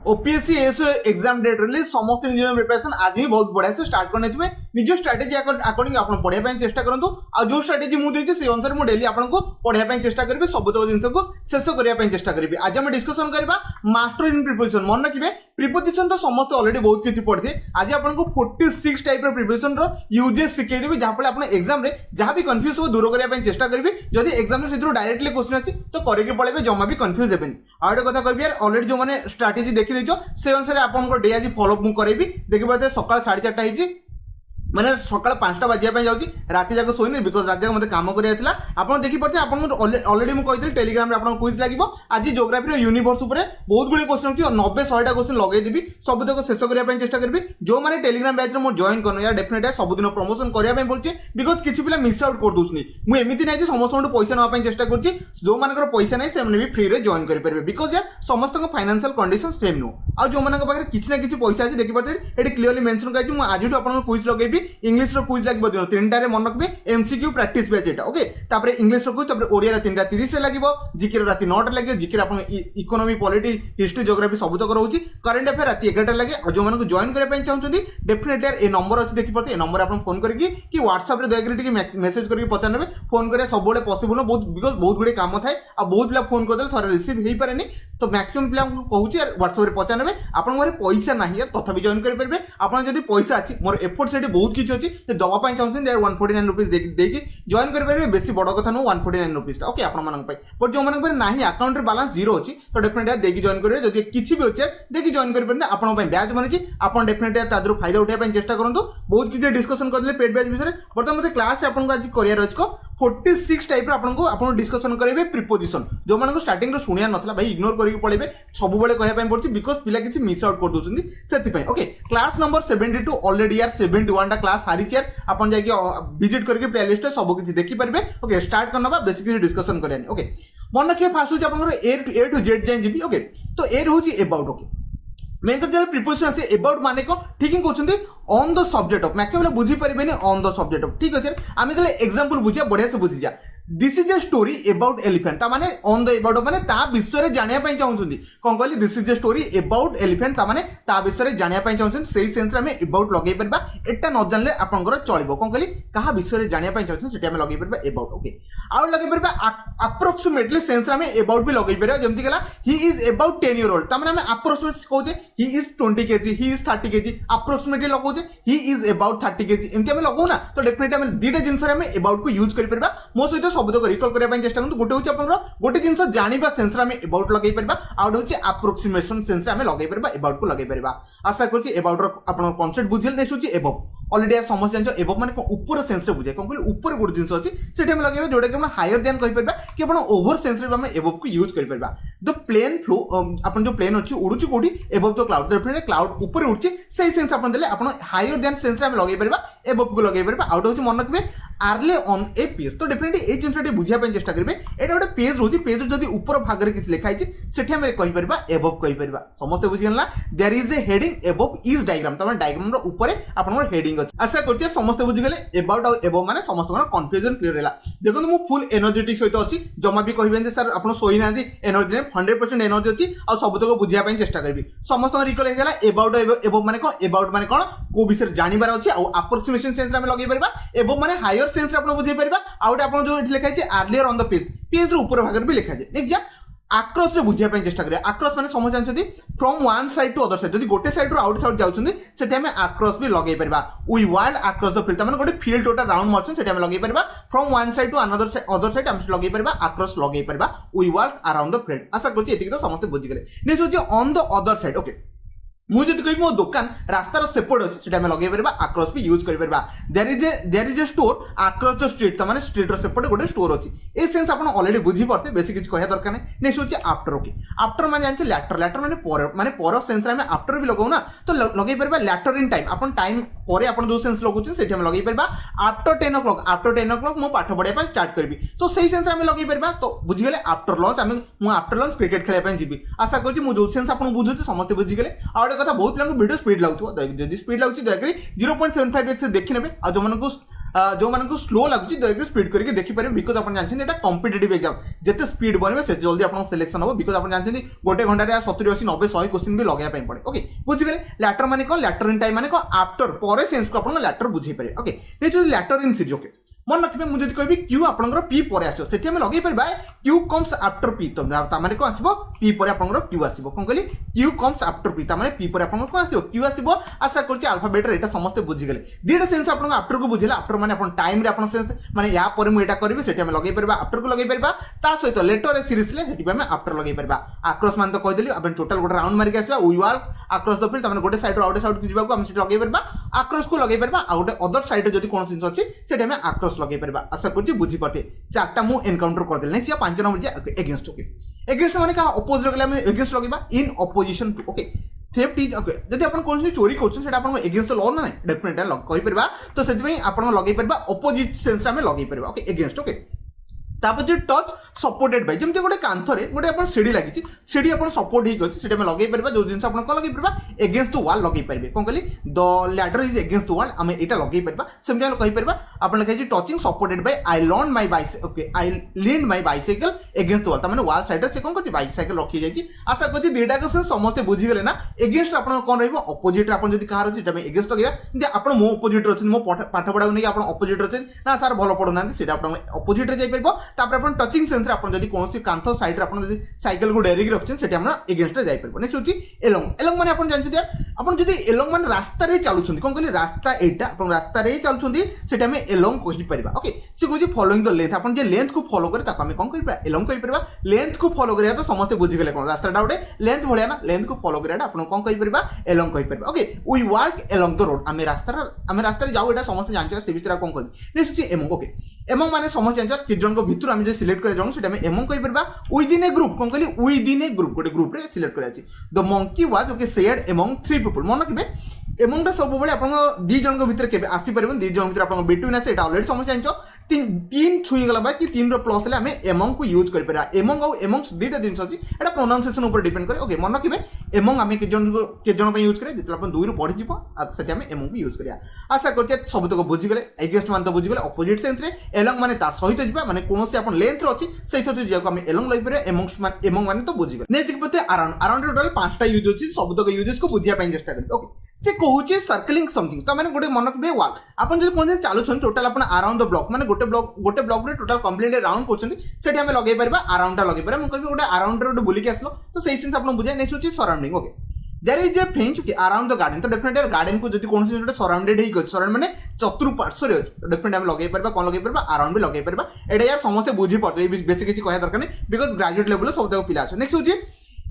OPSC SO exam date release समस्त निज preparation आज ही बहुत बढ़िया से स्टार्ट करने निज स्ट्राटेजी अकॉर्डिंग आप पढ़ाई चेष्टा करूँ आ जो स्ट्राटेजी मुझे से अनुसार मुझे डेली आपको पढ़ाई चेष्टा करी सब जिन को शेष करने चेष्टा करी आज आम डिस्कसन करवा मास्टर इन प्रिपोजिशन मन रखिए प्रिपोजिशन तो समस्त ऑलरेडी बहुत किसी पढ़े आज आपको 46 टाइप प्रिपोजिशन यूजेस शिखेदेवी जहाँफल आप एग्जाम जहाँ भी कन्फ्यूज हो दूर करने चेष्टा करेंगे जदि एग्जाम से डायरेक्टली क्वेश्चन अच्छी तो करके पढ़े जमा भी कन्फ्यूज हेनी आउ गोटे कथा कह ऑलरेडी जो मैंने स्ट्राटेजी देखी से अनुसार आपको डे आज फॉलो मुझे करेंगी देखिए सकाल 4:30 मैंने सकाल 5टा बाजिया जाऊँगी राति जाक शोनी बिकज रात जाक मतलब कम कर आप देखिए ऑलरेडी मुझे कही टेलीग्राम में आपको क्विज लगे आज जोग्राफी यूनिवर्स बहुत गुड़े क्वेश्चन अच्छी 90-100टा क्वेश्चन लगेदेवी सब तक शेष करने चेष्टा करी जो मैंने टेलीग्राम बैच में जॉइन करना यार डेफिनेट सबुदिन प्रमोशन करने बोलूँ बिकज किसी पिला मिस आउट कर दूसरी मुझे एमती ना समस्त पैसा नापी चेष्टा करुँच जो मान पैसा नहीं से भी फ्री में जॉइन करेंगे बिकज यार समस्त फाइनेंशियल कंडीशन सेम नुह आ जो पाखे किसी ना किसी पैसा अच्छी देखिए ये क्लीयरली मेंशन कर आज आपको क्विज लगे इंग्लिश क्विज लगे दिन 3टारे मन रखिए एमसीक्यू प्रैक्टिस बैच एटा ओके तापर इंग्लिश क्विज तापर ओडिया 3:30 लगे जीके राति 9टा लगे जीके आप इकोनॉमी पॉलिटी हिस्ट्री ज्योग्राफी सब तक रोचे करंट अफेयर राति 11टा लगे और जो मैंने जॉइन करने चाहते डेफिनेटली यार ये नंबर अच्छी देखिए ये नंबर आप फोन करके कि व्हाट्सएप दयाक मेसेज करके पचारे फोन करें सब पॉसिबल बहुत बिकज बहुत गुड़े काम थाए आ बहुत पिला फोन करदे थोड़ा रिसीव हो पारे तो मैक्सिमम पिला कहूँ यार व्हाट्सएप पचारे आपन पैसा ना यार तथा जॉइन करेंगे आपन जब पैसा अच्छी मोर एफर्ट से बहुत किसी अच्छी दवाई चाहते यार 149 रुपीज देखिए जॉइन करेंगे बेसी बड़ कथा नुह 149 रुपीज ओके आप बट जो मैंने ना अकाउंट बालांस जीरो अच्छी तो डेफिनेटली देखिए जॉइन करेंगे जब किसी भी अच्छे देखिए जॉइन करेंगे आपन बैच बनी आप डेफिनेटली तादर फायदा उठाई चेष्टा करूँ बहुत किसी डिस्कसन करते पेड बैच विषय बर्तमान मतलब क्लास आपको आज कर 46 टाइप आपको डिस्कसन करेंगे प्रिपोजिशन जो मैंने स्टार्टिंग शुणिया नाला भाई इग्नोर करके पढ़े सब कहना पड़े बिकज पिला किसी मिस आउट कर दूसरी से ओके क्लास नंबर 72 ऑलरेडी यार 71टा क्लास सारी यार आप विजिट करके प्ले लिस्ट सब किसी देखिपारे ओके स्टार्ट करना बेसिक किसी डिस्कसन करें ओके मन रखिए फास्ट हूँ ए टू जेड जाए जी ओके तो ए रोज एबाउट ओके मेन तो जब प्रिपोजिशन आसे एबाउट माने को ठीक ही कहते on the subject of maximum बुझी पारे ऑन द सब्जेक्ट ऑफ ठीक अच्छे आम जो एग्जांपल बुझिया बढ़िया से बुझी जा this is a story about elephant ता माने ऑन द अबाउट माने ता विषय जानिया पई चाहउछंती कोन कहली this is a story about elephant ता माने ता विषय जानिया पई चाहउछंती सेही सेंस रे हम अबाउट लगै परबा एटा न जानले आपनकर चलिबो कोन कहली कहा विषय जानिया पई चाहउछंती सेटा हम लगै परबा अबाउट ओके आउ लगै परबा अप्रोक्सीमेटली सेंस रे हम अबाउट भी लगै परबा जेमति केला he is about 10 year old ता माने हम अप्रोक्सीमेट कहउछे he is 20 KG he is 30 KG approximately लगौछे ही इज अबाउट 30 केजी एमति हम लगौ ना तो डेफिनेटली हम दीटा जिंस रे हम अबाउट को यूज करि परबा मो सहित शब्द को रिकॉल करबा चेष्टा करूँ गोटे हूँ आप गोटे जिन जाना सेन्स एबाउट लगे आउट हूँ अप्रोक्सीमेशन सेन्स लगे एबाउट को लगे आशा करुँच एबाउट आप कनसेप्ट बुझे नेक्स्ट हूँ एबव ऑलरेडी यार समस्त जान एबव माने ऊपर सेन्स बुझे कौन कहली ऊपर गोटे जिन अच्छी से लगे जोटा कि हायर देन कहीपर कि आप ओवर सेन्स एबव को यूज कर द प्लेन फ्लो आप जो प्लेन अच्छी उड़ूची कौटी above the cloud definitely cloud ऊपर उड़ची से सेन्स आप देले आप हायर देन सेन्स लगे एबव को लगे आउट हूँ मन रखिए आर्ले ऑन ए पेज तो डेफिनेटली ये जिनटा बुझापी चेष्टा करेंगे यहाँ गोटे पेज रोज पेज जब ऊपर भाग में किसी लिखाई से कहीपर एबव कहीपर समस्त बुझीगला there is a heading above is diagram तो डायग्राम ऊपर आप हेडिंग अच्छे आशा कर समस्त बुझीगले एबाउट आउ एबव माने समस्त कन्फ्यूजन क्लियर है देखो मुझे फुल एनर्जेटिक सहित अच्छी जमा भी कहे सर आप शोई ना एनर्जी 100% एनर्जी अच्छी और सबतक बुझापी चेष्टा करी समस्त रिकल होगा एबाउट एबव माने कौन एबाउट माने कौन को विषय जानवर अच्छे अप्रोक्सीमेशन सेंस लगे एबव माने हायर सेंस आप बुझे पारे आउट आप जो लिखाई आर्लियर ऑन द पेज ऊपर भाग भी लिखा जाए नेक्स्ट आक्रस बुझापी चेष्टा करें आक्रस माने समझ जानते from one side to other side जब गोटे साइड आउट साइड जाऊँगी से आक्रस भी लगे पार we walked across the field मैंने गोटे फील्ड टोटल राउंड मार्चन से लगे पार from one side to other side आम लगे पार आक्रस लगे पार we walked around the field आशा करुँच तो समस्त बुझीगले नेक्स्ट हूँ on the other side okay मुझे कह मो दुकान रास्तार सेपट अच्छे से लगे आक्रस भी यूज कर there is a store across the street तो स्ट्रीट सेपटे गोटे स्टोर अच्छी ए सेंस आप ऑलरेडी बुझी पारते बेसी किसी कह दरकार नहीं नेक्स्ट हूँ आफ्टर ओके आफ्टर माने जानते लैटर लैटर माने पर सेंस में आफ्टर भी लगाऊ ना तो लगे पार लैटर इन टाइम आप टाइम पर आप जो सेंस लगुचे से लगे पार आफ्टर 10 o'clock मो पाठ पढ़ाई स्टार्ट करी तो सही सेंस में लगे पार तो बुझीगले after lunch after lunch cricket खेलने जी आशा करुँच जो सेंस आप बुझे समस्त बुझीगले आ कथा बहुत पिला वीडियो स्पीड लगुव जब स्पीड लगुच दयाकोरी 0.75x देखी ने जो जो मानक स्लो लगुच दयक स्पीड करके देखिपारे बिकज आप जानते हैं कॉम्पिटिटिव एग्जाम जिते स्पीड बनवे से जल्दी आप सिलेक्शन हो बिकज आप जानते हैं गोटे घंटे 70 80 90 100 क्वेश्चन भी लगे पड़े ओके बुझीगले लैटर माने कौन लैटर इन टाइम माने कौन आफ्टर पर सेंस को आप लैटर बुझे पारे okay next letter in series okay मन रखिए मुझे कहबी क्यू आपनकर पी पर आसो सेठी हम लगे परबा क्यू कम्स आफ्टर पी तो माने को आसीबो पी पर आपनकर क्यू आसीबो कोन कहली क्यू कम्स आफ्टर पी ता माने पी पर आपनकर को आसीबो क्यू आसीबो आशा करछि अल्फाबेट रे एटा समस्त बुझी गेले दीटा सेंस आपन आफ्टर को बुझिला आफ्टर माने आपन टाइम रे आपन सेंस माने या पर मु एटा करबी सेठी हम लगे परबा आफ्टर को लगे परबा ता सहित लेटर रे सीरीज ले सेठी हम आफ्टर लगे परबा आक्रॉस मान तो कह देली अपन टोटल गोटे राउंड मारि के आसीबा we walk across the field ता माने गोटे साइड रो आउट साइड को जिबा को हम सेठी लगे परबा आक्रॉस को लगे परबा आ गोटे अदर साइड जदी कोन सेंस अछि सेठी हम आक्रॉस लगे परबा आशा करछि बुझी पाटे चारटा मु एनकाउंटर कर देले नेक्स्ट 5 नंबर जे अगेंस्ट ओके अगेंस्ट माने का अपोजिट गले हम अगेंस्ट लगेबा in opposition to okay theft is okay जदि अपन कोन चोरी करछ सेटा अपन अगेंस्ट लॉ ना डेफिनेटली लग कहि परबा तो सेति में अपन लगे परबा अपोजिट सेंस रे हम लगे परबा ओके अगेंस्ट ओके तापर जो टच सपोर्टेड बाय जमते गोटे कांथरे गोटे अपन सीढ़ी लागी सीढ़ी अपन सपोर्ट ही अछि सेटा में लगे परबा जो जिंस अपन को लगे परबा अगेंस्ट द वॉल लगे परबे कोन कहली the ladder is against the wall हम एटा लगे परबा सेमटा कहि परबा अपन लिखै छी touching supported by I lawn my bicycle okay I lean my bicycle against the wall त माने वॉल साइड से कोन करछि बाइसाइकल रखि जाय छी आशा करछि देटा को से समस्त बुझी गेले ना अगेंस्ट अपन कोन रहइबो अपोजिट अपन जदी कहार अछि सेटा में अगेंस्ट लगे जे अपन मो अपोजिट रछि मो पाठ पढाउ नै अपन अपोजिट रछि ना सर भलो पढु नांती सेटा अपन अपोजिट रे जाय परबो तापर अपन टचिंग सेंस रे अपन जदी कोनसी कांथ साइड रे अपन जदी साइकिल को डेरिक रखछन सेटा हमरा अगेंस्ट रे जाय परबो नेक्स्ट होची एलोंग एलोंग माने अपन जानछि अपन जदी एलोंग माने रास्ता रे चालुछन कोन कहली रास्ता एटा अपन रास्ता रे चालुछन सेटा में एलोंग कहि परबा ओके से कोजी फॉलोइंग द लेंथ अपन जे लेंथ को फॉलो करे ताको हम कोन कहि परबा एलोंग कहि परबा लेंथ को फॉलो करे तो समस्त बुझि गेले कोन रास्ता डाउटे लेंथ भलिया ना लेंथ को फॉलो करे अपन कोन कहि परबा एलोंग कहि परबा okay we walk along the road हम रास्ता रे जाऊ एटा समस्त जानछ से बिस्तार कोन कहि नेक्स्ट होची एमोंग ओके एमोंग माने समस्त जानछ कि जन को भितर हम जे सिलेक्ट करे जाऊ सेटा में एमोंग कहि परबा विदिन ए ग्रुप कोन कहली विदिन ए ग्रुप गोटे ग्रुप रे सिलेक्ट करे अछि the monkey was okay shared among 3 people मन किबे एमोंग दा सब बळे अपन दी जन को भीतर केबे आसी परबन दी जन भीतर अपन बिटवीन आसे एटा ऑलरेडी समझ जानछो तीन छुई गला बा कि तीन रो प्लस ले हमें एमोंग को यूज कर परबा एमोंग और एमोंग्स दीटा दिन अछि एटा प्रोनाउंसिएशन ऊपर डिपेंड करे ओके मन किबे एमोंग हमें के जन पे यूज करे जेतला अपन दुई रो पढि जिवो सेटा हमें एमोंग को यूज करिया आशा करछे सब तक बुझि गेले अगेंस्ट मान तो बुझि गेले अपोजिट सेंस रे एलोंग माने ता सहित जिबा माने कोनोसी अपन लेंथ रो अछि सेहि सहित जिया को हमें एलोंग लई परबा एमोंग माने तो बुझि गेले नेक्स्ट पते अराउंड अराउंड टोटल 5टा यूज अछि सब तक यूजेस को बुझिया पई चेष्टा करियो ओके से कहूचे सर्कलिंग समथिंग तो माने गोटे मनक बे वॉल अपन जदी कोन चालू छन total upon around the block माने गोटे ब्लॉक रे टोटल कंप्लीट राउंड करछन सेठी हमें लगे परबा अराउंड टा लगे परबा म कहबी गोटे अराउंड रे बुली के आसलो तो सेही सेंस अपन बुझाय नेक्स्ट होची surrounding okay there is a fence okay around the garden तो डेफिनेटली गार्डन को जदी कोन से सराउंडेड ही गछ सराउंड माने चतुर्पार्श्व रे डेफिनेटली हम लगे परबा कोन लगे परबा अराउंड भी लगे परबा एटा यार समस्त बुझी पड़तो बेसिक किछि कहया दरकार नै बिकॉज़ ग्रेजुएट लेवल सब तक पिला छ नेक्स्ट होची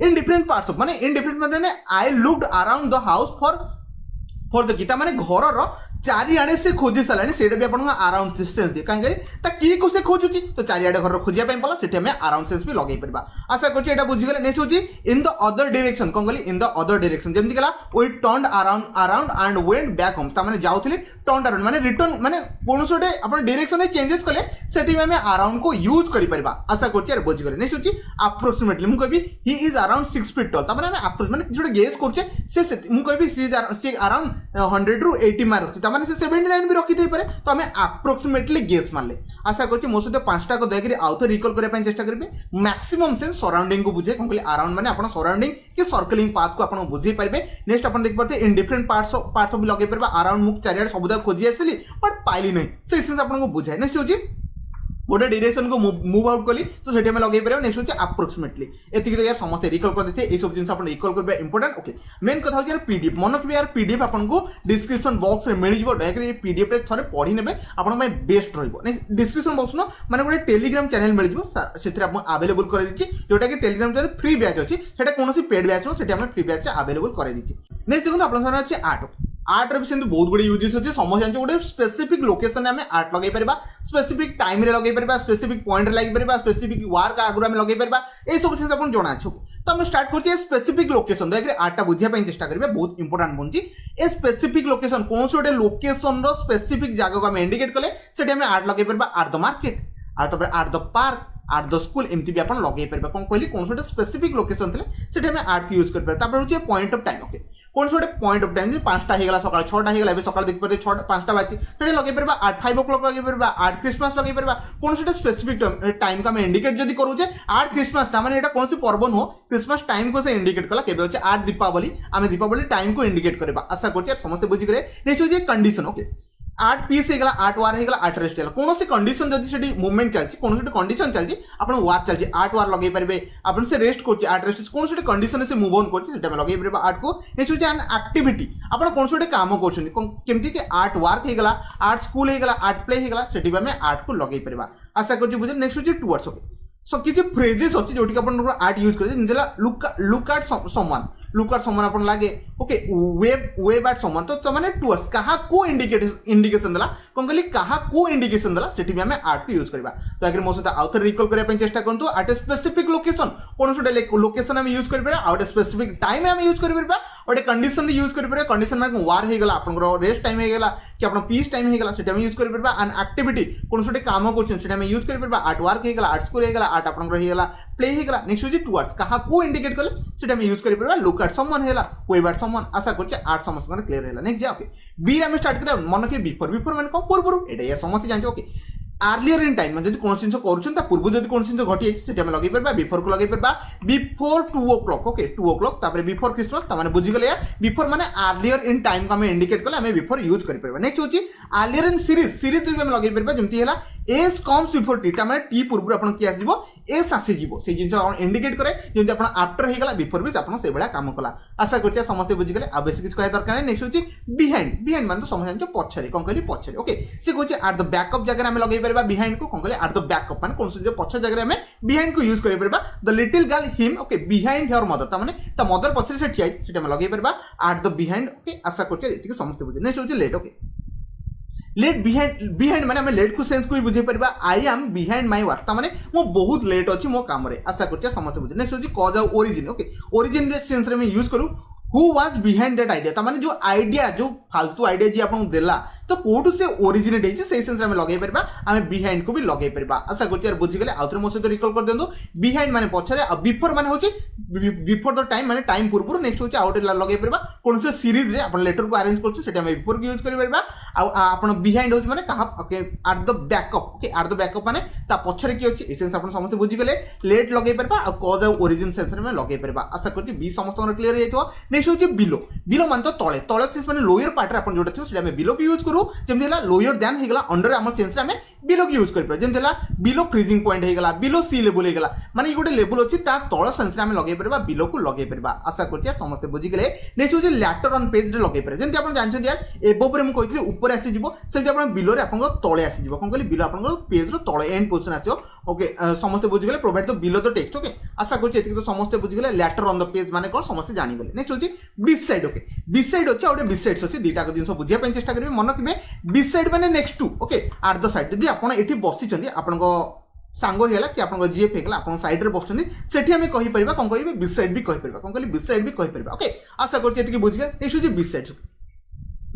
इन डिफरेंट पार्ट्स ऑफ माने इन डिफरेंट माने I looked around the house for the Gita माने घर रो चारिआडे से खोजी सालानी सेटा भी अपन अराउंड सेंस दे कांगे ता की को से खोजुची तो चारिआडे घर खोजिया पय पला सेठी हमें अराउंड सेंस भी लगे परबा आशा करछि एटा बुझि गेले नेक्स्ट होची इन द अदर डायरेक्शन कोन कहली इन द अदर डायरेक्शन जेमति गला we turned around and went back home ता माने जाउथली टर्न्ड अराउंड माने रिटर्न माने कोनसोटे अपन डायरेक्शन चेंजेस कले सेठी हमें अराउंड को यूज करि परबा आशा करछि यार बुझि गेले नेक्स्ट होची अप्रोक्सीमेटली मु कहबी he is around 6 feet tall ता माने हमें अप्रोक्स माने जोटे गेस करछे से मु कहबी सी अराउंड 100 टू 80 मार्क ता माने से 79 भी रखी पारे तो हमें अप्रोक्सीमेटली गेस मारले आशा करछि मो सहित 5टा को दयकरी आउथ रिकॉल करे पय चेष्टा करबे मैक्सिमम सेंस सराउंडिंग को बुझे कंप्लीट अराउंड माने अपन सराउंडिंग के सर्कलिंग पाथ को अपन बुझी पारबे नेक्स्ट अपन देख परते इन डिफरेंट पार्ट्स भी लगे परबा अराउंड मुक चारियाड सबदा खोजी आसली बट पाइली नै से सेंस अपन को बुझाय नेक्स्ट होची गोटे डायरेक्शन को मूव आउट कली तो सेठी में लगे परबा नेक्स्ट होची अप्रोक्सीमेटली एतिक तो यार समस्त रिकॉल कर देते ए सब जिंस अपन रिकॉल करबा इंपोर्टेंट ओके मेन कथा हो यार पीडीएफ मनक भी यार पीडीएफ अपन को डिस्क्रिप्शन बॉक्स रे मिल जिवो डायरेक्ट ये पीडीएफ रे थरे पढी नेबे अपन में बेस्ट रहइबो नै डिस्क्रिप्शन बॉक्स न माने गोटे टेलीग्राम चैनल मिल जिवो सेथरे अपन अवेलेबल कर दिछि जोटा कि टेलीग्राम चैनल फ्री बैच अछि सेटा कोनोसी पेड बैच न सेटा हम फ्री बैच रे अवेलेबल कर दिछि नेक्स्ट देखो अपन सामने अछि आर्ट रे भी सेंत बहुत गुडे यूजेस अछि समझ जानछ गोटे स्पेसिफिक लोकेशन में आर्ट लगे परबा स्पेसिफिक टाइम रे लगे परबा स्पेसिफिक पॉइंट रे लगे परबा स्पेसिफिक वर्क आगुरा में लगे परबा ए सब सेंस अपन जणा छ तो हम स्टार्ट करछि स्पेसिफिक लोकेशन देखरे आर्ट बुझिया पय चेष्टा करबे बहुत इंपोर्टेंट बनछि ए स्पेसिफिक लोकेशन कोन सोटे लोकेशन रो स्पेसिफिक जगह को हम इंडिकेट कले सेठी हम आर्ट लगे परबा at the market at the park at the school एमती भी अपन लगे परबा कोन कहली कोन सोटे स्पेसिफिक लोकेशन थले सेठी हम आर्ट यूज कर परबा तापर होछि पॉइंट ऑफ टाइम ओके कौन से पॉइंट ऑफ टाइम 5टा हो गला सकाळ 6टा हो गला एबे सकाळ देखि परते 6टा 5टा बाजी सेठी लगे परबा 5 o'clock लगे परबा 8 क्रिसमस लगे परबा कौन से स्पेसिफिक टाइम का मैं इंडिकेट जदी करूचे 8 क्रिसमस ता माने एटा कौन से पर्व नो क्रिसमस टाइम को से इंडिकेट कला केबे होचे 8 दीपावली आमे दीपावली टाइम को इंडिकेट करबा आशा करछे समस्त बुझी गले नेक्स्ट होचे कंडीशन ओके 8 पीस हो गला 8 वार हो गला 8 रेस्ट होला कौन से कंडीशन जदी सेठी मूवमेंट चलची कौन से कंडीशन चलची आपण वार चलची 8 वार लगे परबे आपण से रेस्ट करची 8 रेस्ट कौन से कंडीशन से मूव ऑन करची सेटा लगे परबा 8 को नेक्स्ट होचे एन एक्टिविटी आपण कौन से काम करछन केमती कि 8 वार हो गला 8 स्कूल हो गला 8 प्ले हो गला सेठी में 8 को लगे परबा आशा करछी बुझे नेक्स्ट होचे टुवर्ड्स ओके सो किसी फ्रेजेस अच्छी जोटी आपण आर्ट यूज करे जेला लुक एट समवन आपण लागे ओके वेब एट समवन तो माने टुवर्ड्स कहा को इंडिकेशन दला कोन कहली कहा को इंडिकेशन दला सेठी भी हमें आर्ट को यूज करबा तो अगर मो सहित आउथर रिकॉल करे पे चेष्टा करंतु एट ए स्पेसिफिक लोकेशन कोन सोटे लोकेशन हम यूज करबा आउट स्पेसिफिक टाइम हम यूज करबा और कंडीशन यूज करबा कंडीशन माने वार हो गला आपण रेस्ट टाइम हो गला कि आपण पीस टाइम हो गला सेठी हम यूज करबा एंड एक्टिविटी कोन सोटे काम करछन सेठी हम यूज करबा 8 वार हो गला 8 स्कूल हो गला 8 आपण रहीगला प्ले होगा नेक्स्ट होची टुवर्ड्स कहा को इंडिकेट कले सेटा हम यूज करि परबा लुक एट समवन हैला वेब एट समवन आशा करछे 8 समस्त माने क्लियर हैला नेक्स्ट जा ओके बी रे हम स्टार्ट करे मन के बिफोर माने को पूर्व एटा या समस्त जानछ ओके अर्लियर इन टाइम जब कौन जिन कर पूर्व जब कौन जिन घटी जाए लगे पार्बा बिफोर को लगे पार्बा बिफोर 2 o'clock ओके 2 o'clock तापर बिफोर क्रिसमस ता माने बुझी गले बिफोर माने अर्लियर इन टाइम को हमें इंडिकेट कले हमें बिफोर यूज कर परबा नेक्स्ट होची अर्लियर इन सीरीज रे हम लगे परबा जेमती हैला एस कम्स बिफोर टी ता माने टी पूर्व अपन की आसीबो एस आसी जीवो से जिंस अपन इंडिकेट करे जेमती अपन आफ्टर हे गला बिफोर भी अपन से बेला काम कला आशा करछे समस्त बुझी गले आ बेसिक किछ कहे दरकार नै नेक्स्ट होची बिहाइंड माने तो समझ जो पछरे कोन कहली पछरे ओके से कहछि एट द बैकअप जगह हम लगे परबा बिहाइंड को कोन एट द बैकअप माने कौन जो पछ जगह में बिहाइंड को यूज कर परबा the little girl him okay behind her mother ता माने ता मदर पछरे से ठिया छै सेटा में लगे परबा एट द बिहाइंड ओके आशा करछे एतिके समस्त बुझे नेक्स्ट होची लेट ओके लेट बिहाइंड माने हमें लेट को सेंस को बुझे परबा I am behind my work ता माने मो बहुत लेट अछि मो काम रे आशा करछे समस्त बुझे नेक्स्ट होची cause of origin okay origin रे सेंस रे मैं यूज करू who was behind that idea ता माने जो आइडिया जो फालतू आइडिया जी आपन देला तो कोठु से ओरिजिनेट हेछि से सेंस रे हम लगे परबा हमें बिहाइंड को भी लगे परबा आशा करछि यार बुझी गेले आउथरे मोसे तो रिकॉल कर देंदो बिहाइंड माने पछरे आ बिफोर माने होछि बिफोर द टाइम माने टाइम पूर्व नेक्स्ट होछि आउट लगे परबा कोन से सीरीज रे अपन लेटर को अरेंज करछु सेटा हम बिफोर को यूज करि परबा आ अपन बिहाइंड होछि माने कहा okay at the backup okay at the backup माने ता पछरे की होछि एसेंस अपन समस्त बुझी गेले लेट लगे परबा आ कॉज ऑफ ओरिजिन सेंस रे में लगे परबा आशा करछि बी समस्त क्लियर हे तो नेक्स्ट होछि बिलो मान तो तळे सेंस माने लोअर पार्ट रे अपन जोटा थियो सेटा हम बिलो को यूज करू जेमि हला लोअर देन हे गला अंडर हमर सेंस रे हमें बिलो को यूज कर पर जेमि हला बिलो फ्रीजिंग पॉइंट हे गला बिलो सी लेवल हे गला माने ई गोटे लेवल अछि ता तळ सेंस रे हमें लगे परबा बिलो को लगे परबा आशा करछि समस्त बुझी गेले नेक्स्ट होछि लेटर ऑन पेज रे लगे पर जेमि अपन जानछन यार एबो रे हम कहितली ऊपर आसी जिवो सेमि अपन बिलो रे अपन तळे आसी जिवो कोन कहली बिलो अपन पेज रो तळे एंड पोजीशन आसियो ओके समस्त बुझी गेले provide the below the text okay आशा करछि एतिक तो समस्त बुझी गेले लेटर ऑन द पेज माने कोन समस्त जानि गेले नेक्स्ट होछि बिस साइड ओके बिस साइड अछि ओडे बिस साइड्स अछि दीटा को जिंस बुझिया पे चेष्टा करबे मन किबे बिस साइड माने next to okay at the side यदि आपण एठी बसि छथि आपण को सांगो हेला कि आपण को जीएफ हेला आपण साइड रे बसछथि सेठी हमें कहि परिबा कोन कहिबे बिस साइड भी कहि परिबा कोन कहली बिस साइड भी कहि परिबा ओके आशा करछि एतिक बुझि गेल नेक्स्ट होछि बिस साइड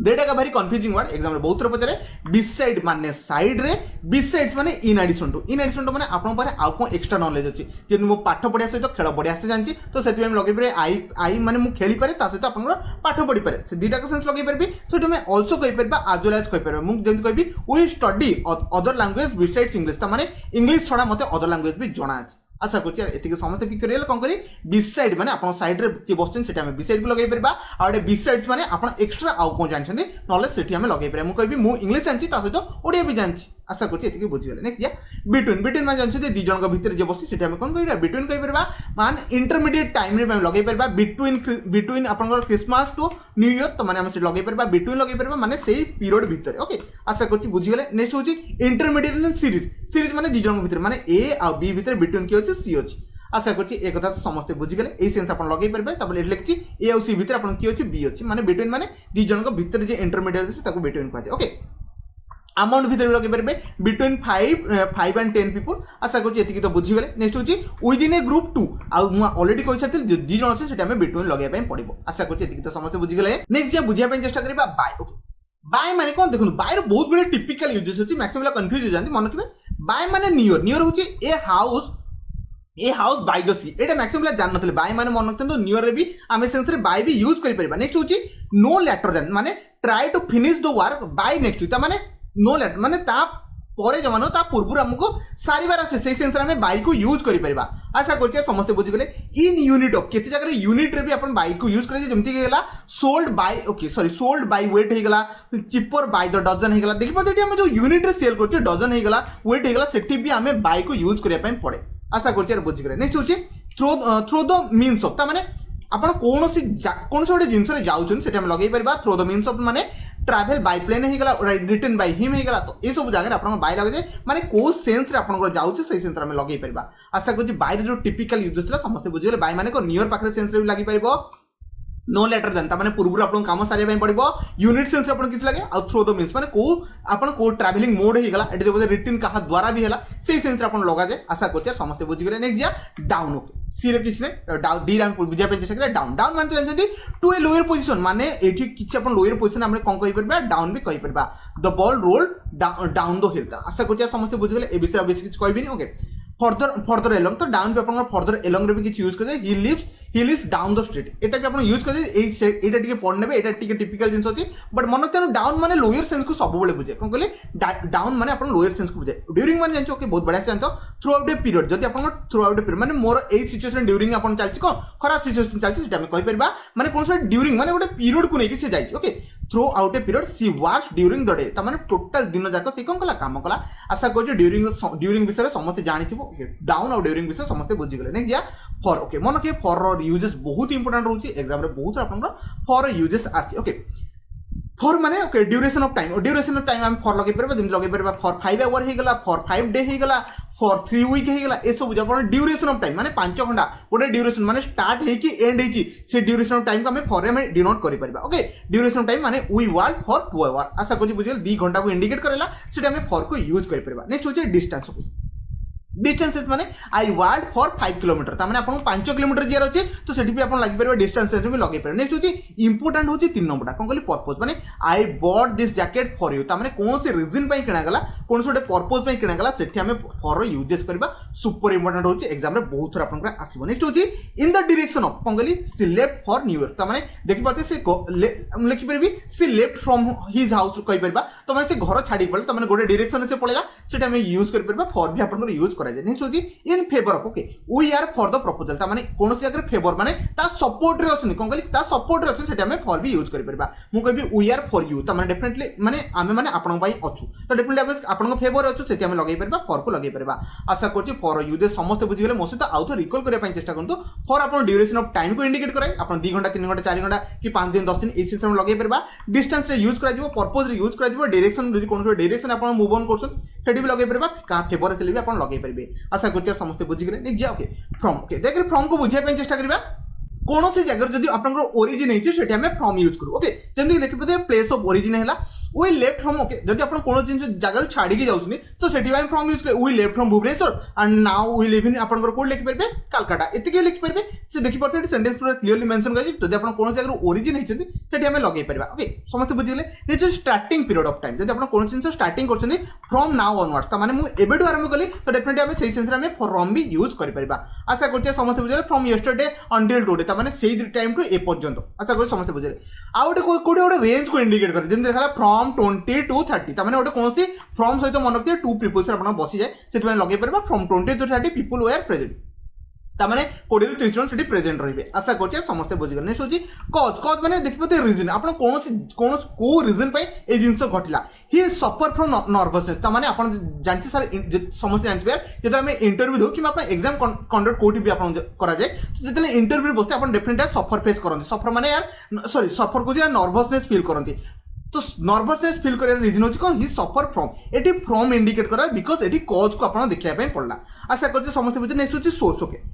देटा का भारी कंफ्यूजिंग वर्ड एग्जाम रे बहुत पचारे बिसाइड माने साइड रे बिसाइड्स माने इन एडिशन टू माने आपन पारे आ को एक्स्ट्रा नॉलेज अछि जे मो पाठ पढिया सहित खेल पढिया से जानछि तो सेति हम लगे परे आई माने मु खेली पारे ता सहित आपन पाठ पढि पारे से दीटा का सेंस लगे परबी तो मैं आल्सो कहि परबा एज वेल एज कहि परबा मु जेम कहबी we study other language besides English ता माने इंग्लिश छडा मते अदर लैंग्वेज भी जणा अछि आशा करछि एतिक समस्त पिक करियल कोन करी बिस साइड माने आपन साइड रे कि बसछन सेटा हम बिस साइड को लगाई परबा आ ओडे बिस साइड्स माने आपन एक्स्ट्रा आउ कोन जानछन नॉलेज सेठी हम लगाई परबा मु कहबी मु इंग्लिश जानछि ता सहित ओडिया भी जानछि आशा करछि एतिक बुझि गेले नेक्स्ट या बिटवीन माने जानछि दि जन के भीतर जे बसि सेटा हम कोन कहिरा बिटवीन कहि परबा मान इंटरमीडिएट टाइम रे हम लगाई परबा बिटवीन आपन क्रिसमस टू न्यू ईयर तो माने हम से लगाई परबा बिटवीन लगाई परबा माने सेही पीरियड भीतर ओके आशा करछि बुझि गेले नेक्स्ट होछि इंटरमीडिएट सीरीज माने दि जन के भीतर माने ए आ बी भीतर बिटवीन की होछि सी होछि आशा करछि एक कथा तो समस्त बुझि गेले ए सेंस अपन लगाई परबे तबले लिखछि ए और सी भीतर अपन की होछि बी होछि माने बिटवीन माने दि जन के भीतर जे इंटरमीडिएट अछि ताको बिटवीन कहै ओके अमाउंट भीतर लगे परबे बिटवीन 5 and 10 पीपल आशा करछि एतिकी तो बुझि गेले नेक्स्ट होछि विदिन ए ग्रुप 2 आ मु ऑलरेडी कहि छथिल दि जन अछि सेटा हम बिटवीन लगे पय पड़िबो आशा करछि एतिकी तो समस्त बुझि गेले नेक्स्ट जे बुझिया पय चेष्टा करबा बाय ओके बाय माने कोन देखु बाय रो बहुत बडे टिपिकल यूजेस अछि मैक्सिमम कंफ्यूज हो जानती मन के बाय माने नियर होछि a house a house by the sea एटा मैक्सिमम पिला जान नथले बाय माने मन रखते नियर रे भी आमे सेंस रे बाय भी यूज करि परिबा नेक्स्ट होची नो लेटर देन माने try to finish the work by next ता माने नो लेटर माने ता परे जो मानो ता पूर्व हमको सारिबार अच्छे से सेंस रे हमें बाय को यूज करि परिबा आशा करछि समस्त बुझि गेले इन यूनिट ऑफ केते जगह यूनिट रे भी अपन बाय को यूज करे जेमति गेला sold by okay sorry sold by weight हे गेला चिपर बाय द डजन हे गेला देखि पते हम जो यूनिट रे सेल करछि डजन हे गेला वेट हे गेला सेठी भी हमें बाय को यूज करिया पय पड़े आशा करछि बुझि गेले नेक्स्ट होछि थ्रो द मीन्स ऑफ ता माने आपण कोनोसी गोटे जिनस रे जाउछन सेठी हम लगेई परबा थ्रो द मीन्स ऑफ माने ट्रैवल बाय प्लेन हे गला रिटन बाय हिम हे गला तो ए सब जगह आपन बाय लगे माने को सेंस रे आपन जाउछ सही सेंस रे हम लगेई परबा आशा करछि बाय जो टिपिकल यूजेस ला समस्त बुझि गेले बाय माने को नियर पाखरे सेंस रे लागि परबो नो लेटर देन ता माने पूर्व आपन काम सारिया पय पड़िबो यूनिट सेंस रे आपन किछ लागे आ थ्रो द मीन्स माने को आपन को ट्रैवलिंग मोड हे गला एटी देखो रिटन कहा द्वारा भी हैला सही सेंस रे आपन लगा जाय आशा करछि समस्त बुझि गेले नेक्स्ट जा डाउन ओके सी रे किछ ने डाउन डी रे बुझा पे चेष्टा करे डाउन डाउन माने जानथि टू ए लोअर पोजीशन माने एठी किछ अपन लोअर पोजीशन हमरे कोन कहि परबा डाउन भी कहि परबा the ball roll down the hill आशा करछि समस्त बुझि गेले ए विषय बेसी किछ कहबिनी ओके फर्दर एलोंग तो डाउन पे अपन फर्दर एलोंग रे भी किछ यूज करे he lives down the street एटा भी अपन यूज करे एटा टिके पढ़ नेबे एटा टिके टिपिकल जिंस होची बट मन रखते डाउन माने लोअर सेंस को सब बेले बुझे कोन कहले डाउन माने अपन लोअर सेंस को बुझे ड्यूरिंग माने जानछो ओके बहुत बढ़िया से जानतो थ्रू आउट ए पीरियड जदी अपन थ्रू आउट ए पीरियड माने मोर ए सिचुएशन ड्यूरिंग अपन चलछि कोन खराब सिचुएशन चलछि सेटा हम कहि परबा माने कोन से ड्यूरिंग माने गोटे पीरियड को नेकी से जाइछि okay throughout a period she works during the day त माने टोटल दिन जाक से कोन कला काम कला आशा करछि ड्यूरिंग विषय समस्त जानिथिबो डाउन और ड्यूरिंग विषय समस्त बुझि गेले नेक्स्ट जा फॉर ओके मन के फॉर और यूजेस बहुत इंपोर्टेंट रहउछि एग्जाम रे बहुत आपन फॉर यूजेस आसी ओके फॉर माने ओके ड्यूरेशन ऑफ टाइम हम फॉर लगे परबा जिम लगे परबा फॉर 5 आवर हे गला फॉर 5 डे हे गला फॉर 3 वीक हे गला ए सब जपन ड्यूरेशन ऑफ टाइम माने 5 घंटा गोटे ड्यूरेशन माने स्टार्ट हे कि एंड हे छि से ड्यूरेशन ऑफ टाइम को हम फॉर में डिनोट करि परबा ओके ड्यूरेशन ऑफ टाइम माने वी वर्क फॉर 2 आवर आशा करि बुझिल 2 घंटा को इंडिकेट करेला सेटा हम फॉर को यूज करि परबा नेक्स्ट होचे डिस्टेंस ओके डिस्टेंस माने आई वर्ड फॉर 5 किलोमीटर ता माने आपन 5 किलोमीटर जियर अछि तो सेठी भी आपन लागि परबा डिस्टेंस से भी लगे परबा नेक्स्ट होची इंपोर्टेंट होची 3 नंबरटा कोन कहली पर्पस माने I bought this jacket for you ता माने कोन से रीजन पई किना गला कोन से पर्पस पई किना गला सेठी हमें फॉर यूजेस करबा सुपर इंपोर्टेंट होची एग्जाम रे बहुत थोर आपन आसीबो नेक्स्ट होची in the direction of cone कहली सी लेफ्ट फॉर न्यूयॉर्क ता माने देखि पाते से लिखि परबी सी लेफ्ट फ्रॉम हिज हाउस कहि परबा तो माने से घर छाडी पड़ल तो माने गोटे डायरेक्शन से पळेला सेटा हमें यूज कर परबा फॉर भी आपन यूज करा जाय नेक्स्ट होची in favour of okay we are for the proposal ता माने कोनोसी जगह फेवर माने ता सपोर्ट रे अछि कोन कहली ता सपोर्ट रे अछि सेटा हमें फॉर भी यूज करि परबा मु कहबी वी आर फॉर यू ता माने डेफिनेटली माने आमे माने आपन पई अछु तो डेफिनेटली आपन को फेवर अछु सेति हमें लगै परबा फॉर को लगै परबा आशा करछि फॉर यूज समस्त बुझि गेले मोसे तो आउथ रिकॉल करे पई चेष्टा करंतु फॉर आपन ड्यूरेशन ऑफ टाइम को इंडिकेट करे आपन 2 घंटा 3 घंटा 4 घंटा कि 5 दिन 10 दिन ए सिस्टम लगै परबा डिस्टेंस रे यूज करा जिवो पर्पस रे यूज करा जिवो डायरेक्शन जदि कोनोसी डायरेक्शन आपन मूव ऑन करछन सेठी भी लगै परबा का फेवर रे भी आपन लगै परबे आशा करछि समस्त बुझि गेले नेक्स्ट जा ओके फ्रॉम ओके देख रे फ्रॉम को बुझिया पे चेष्टा करबा कौन से जगह जदि आपन ओरिजिन है सेठी हमें फ्रॉम यूज करू ओके जेमति देखि पते प्लेस ऑफ ओरिजिन हैला वी लेफ्ट फ्रॉम ओके जदि आपन कोनो जिंस जगह छाडी के जाउछनी तो सेठी हम फ्रॉम यूज कर we left from Bhubaneswar and now we live in आपन कोड लिखि परबे कलकत्ता एति के लिखि परबे से देखि परते सेंटेंस पूरा क्लियरली मेंशन करै जदि आपन कोनो जगह ओरिजिन है सेठी हमें लगै परबा ओके समस्त बुझिले निज स्टार्टिंग पीरियड ऑफ टाइम जदि आपन कोनो जिंस स्टार्टिंग करछनी फ्रॉम नाउ ऑनवर्ड्स त माने मु एबेटू आरंभ कली तो डेफिनेटली हमें सेही सेंस रे हमें फ्रॉम भी यूज करि परबा आशा करछि समस्त बुझिले फ्रॉम यस्टरडे अंटिल टुडे त माने सेही टाइम टू ए पर्यंत आशा करछि समस्त बुझिले आउट कोडे रेंज को इंडिकेट करे जेम देखला फ्रॉम 20 टू 30 त माने ओटे कोनोसी फ्रॉम सहित मन रखते टू प्रीपोजिशन आपन बसी जाय सेति माने लगे परबा from 20 to 30 people were present ता माने 20 टू 30 जन सेठी प्रेजेंट रहिबे आशा करछि समस्त बुझि गले नेक्स्ट होची कॉज माने देखिबते रीजन आपन कोन को रीजन पे ए जिंस घटिला ही सफर फ्रॉम नर्वसनेस ता माने आपन जानछि सर समस्त जानथिबे जेता हमें इंटरव्यू दो कि आपन एग्जाम कंडक्ट कोठी भी आपन करा जाय तो जेतले इंटरव्यू बसते आपन डेफिनेटली सफर फेस करंती सफर माने यार सॉरी सफर को या नर्वसनेस फील करंती तो नर्वसनेस फील करे रीजन होची कोन ही सफर फ्रॉम एटी फ्रॉम इंडिकेट करा बिकॉज़ एटी कॉज को आपन देखिया पे पड़ला आशा करछि समस्त बुझे नेक्स्ट होची source okay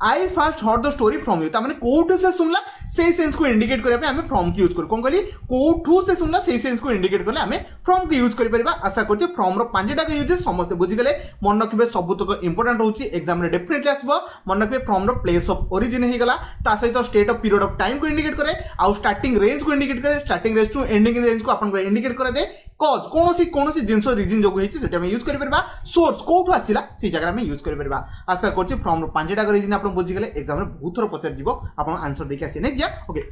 I first heard the story from you तामाने कोठू से सुनला सेही सेंस को इंडिकेट करे पे हमें फ्रॉम की यूज करू कोन कहली कोठू से सुनला सेही सेंस को इंडिकेट करले हमें फ्रॉम की यूज करि परिबा आशा करछि फ्रॉम रो पांचटा के यूजेस समस्त बुझि गेले मन रखबे सबुतक इंपोर्टेंट होची एग्जाम रे डेफिनेटली आसबो मन रखबे फ्रॉम रो प्लेस ऑफ ओरिजिन हे गला ता सहित state of period of time को इंडिकेट करे आ स्टार्टिंग रेंज को इंडिकेट करे starting range to ending range को आपन को इंडिकेट करे दे कज कौन जिनस रिजन जो होती यूज कर सोर्स कौटू आसला से जगह आम यूज कर आशा कर फ्रम 5टा रिजन आप बुझीगले एग्जाम में बहुत थर पचार आप आंसर देखिए आसे नहीं ओके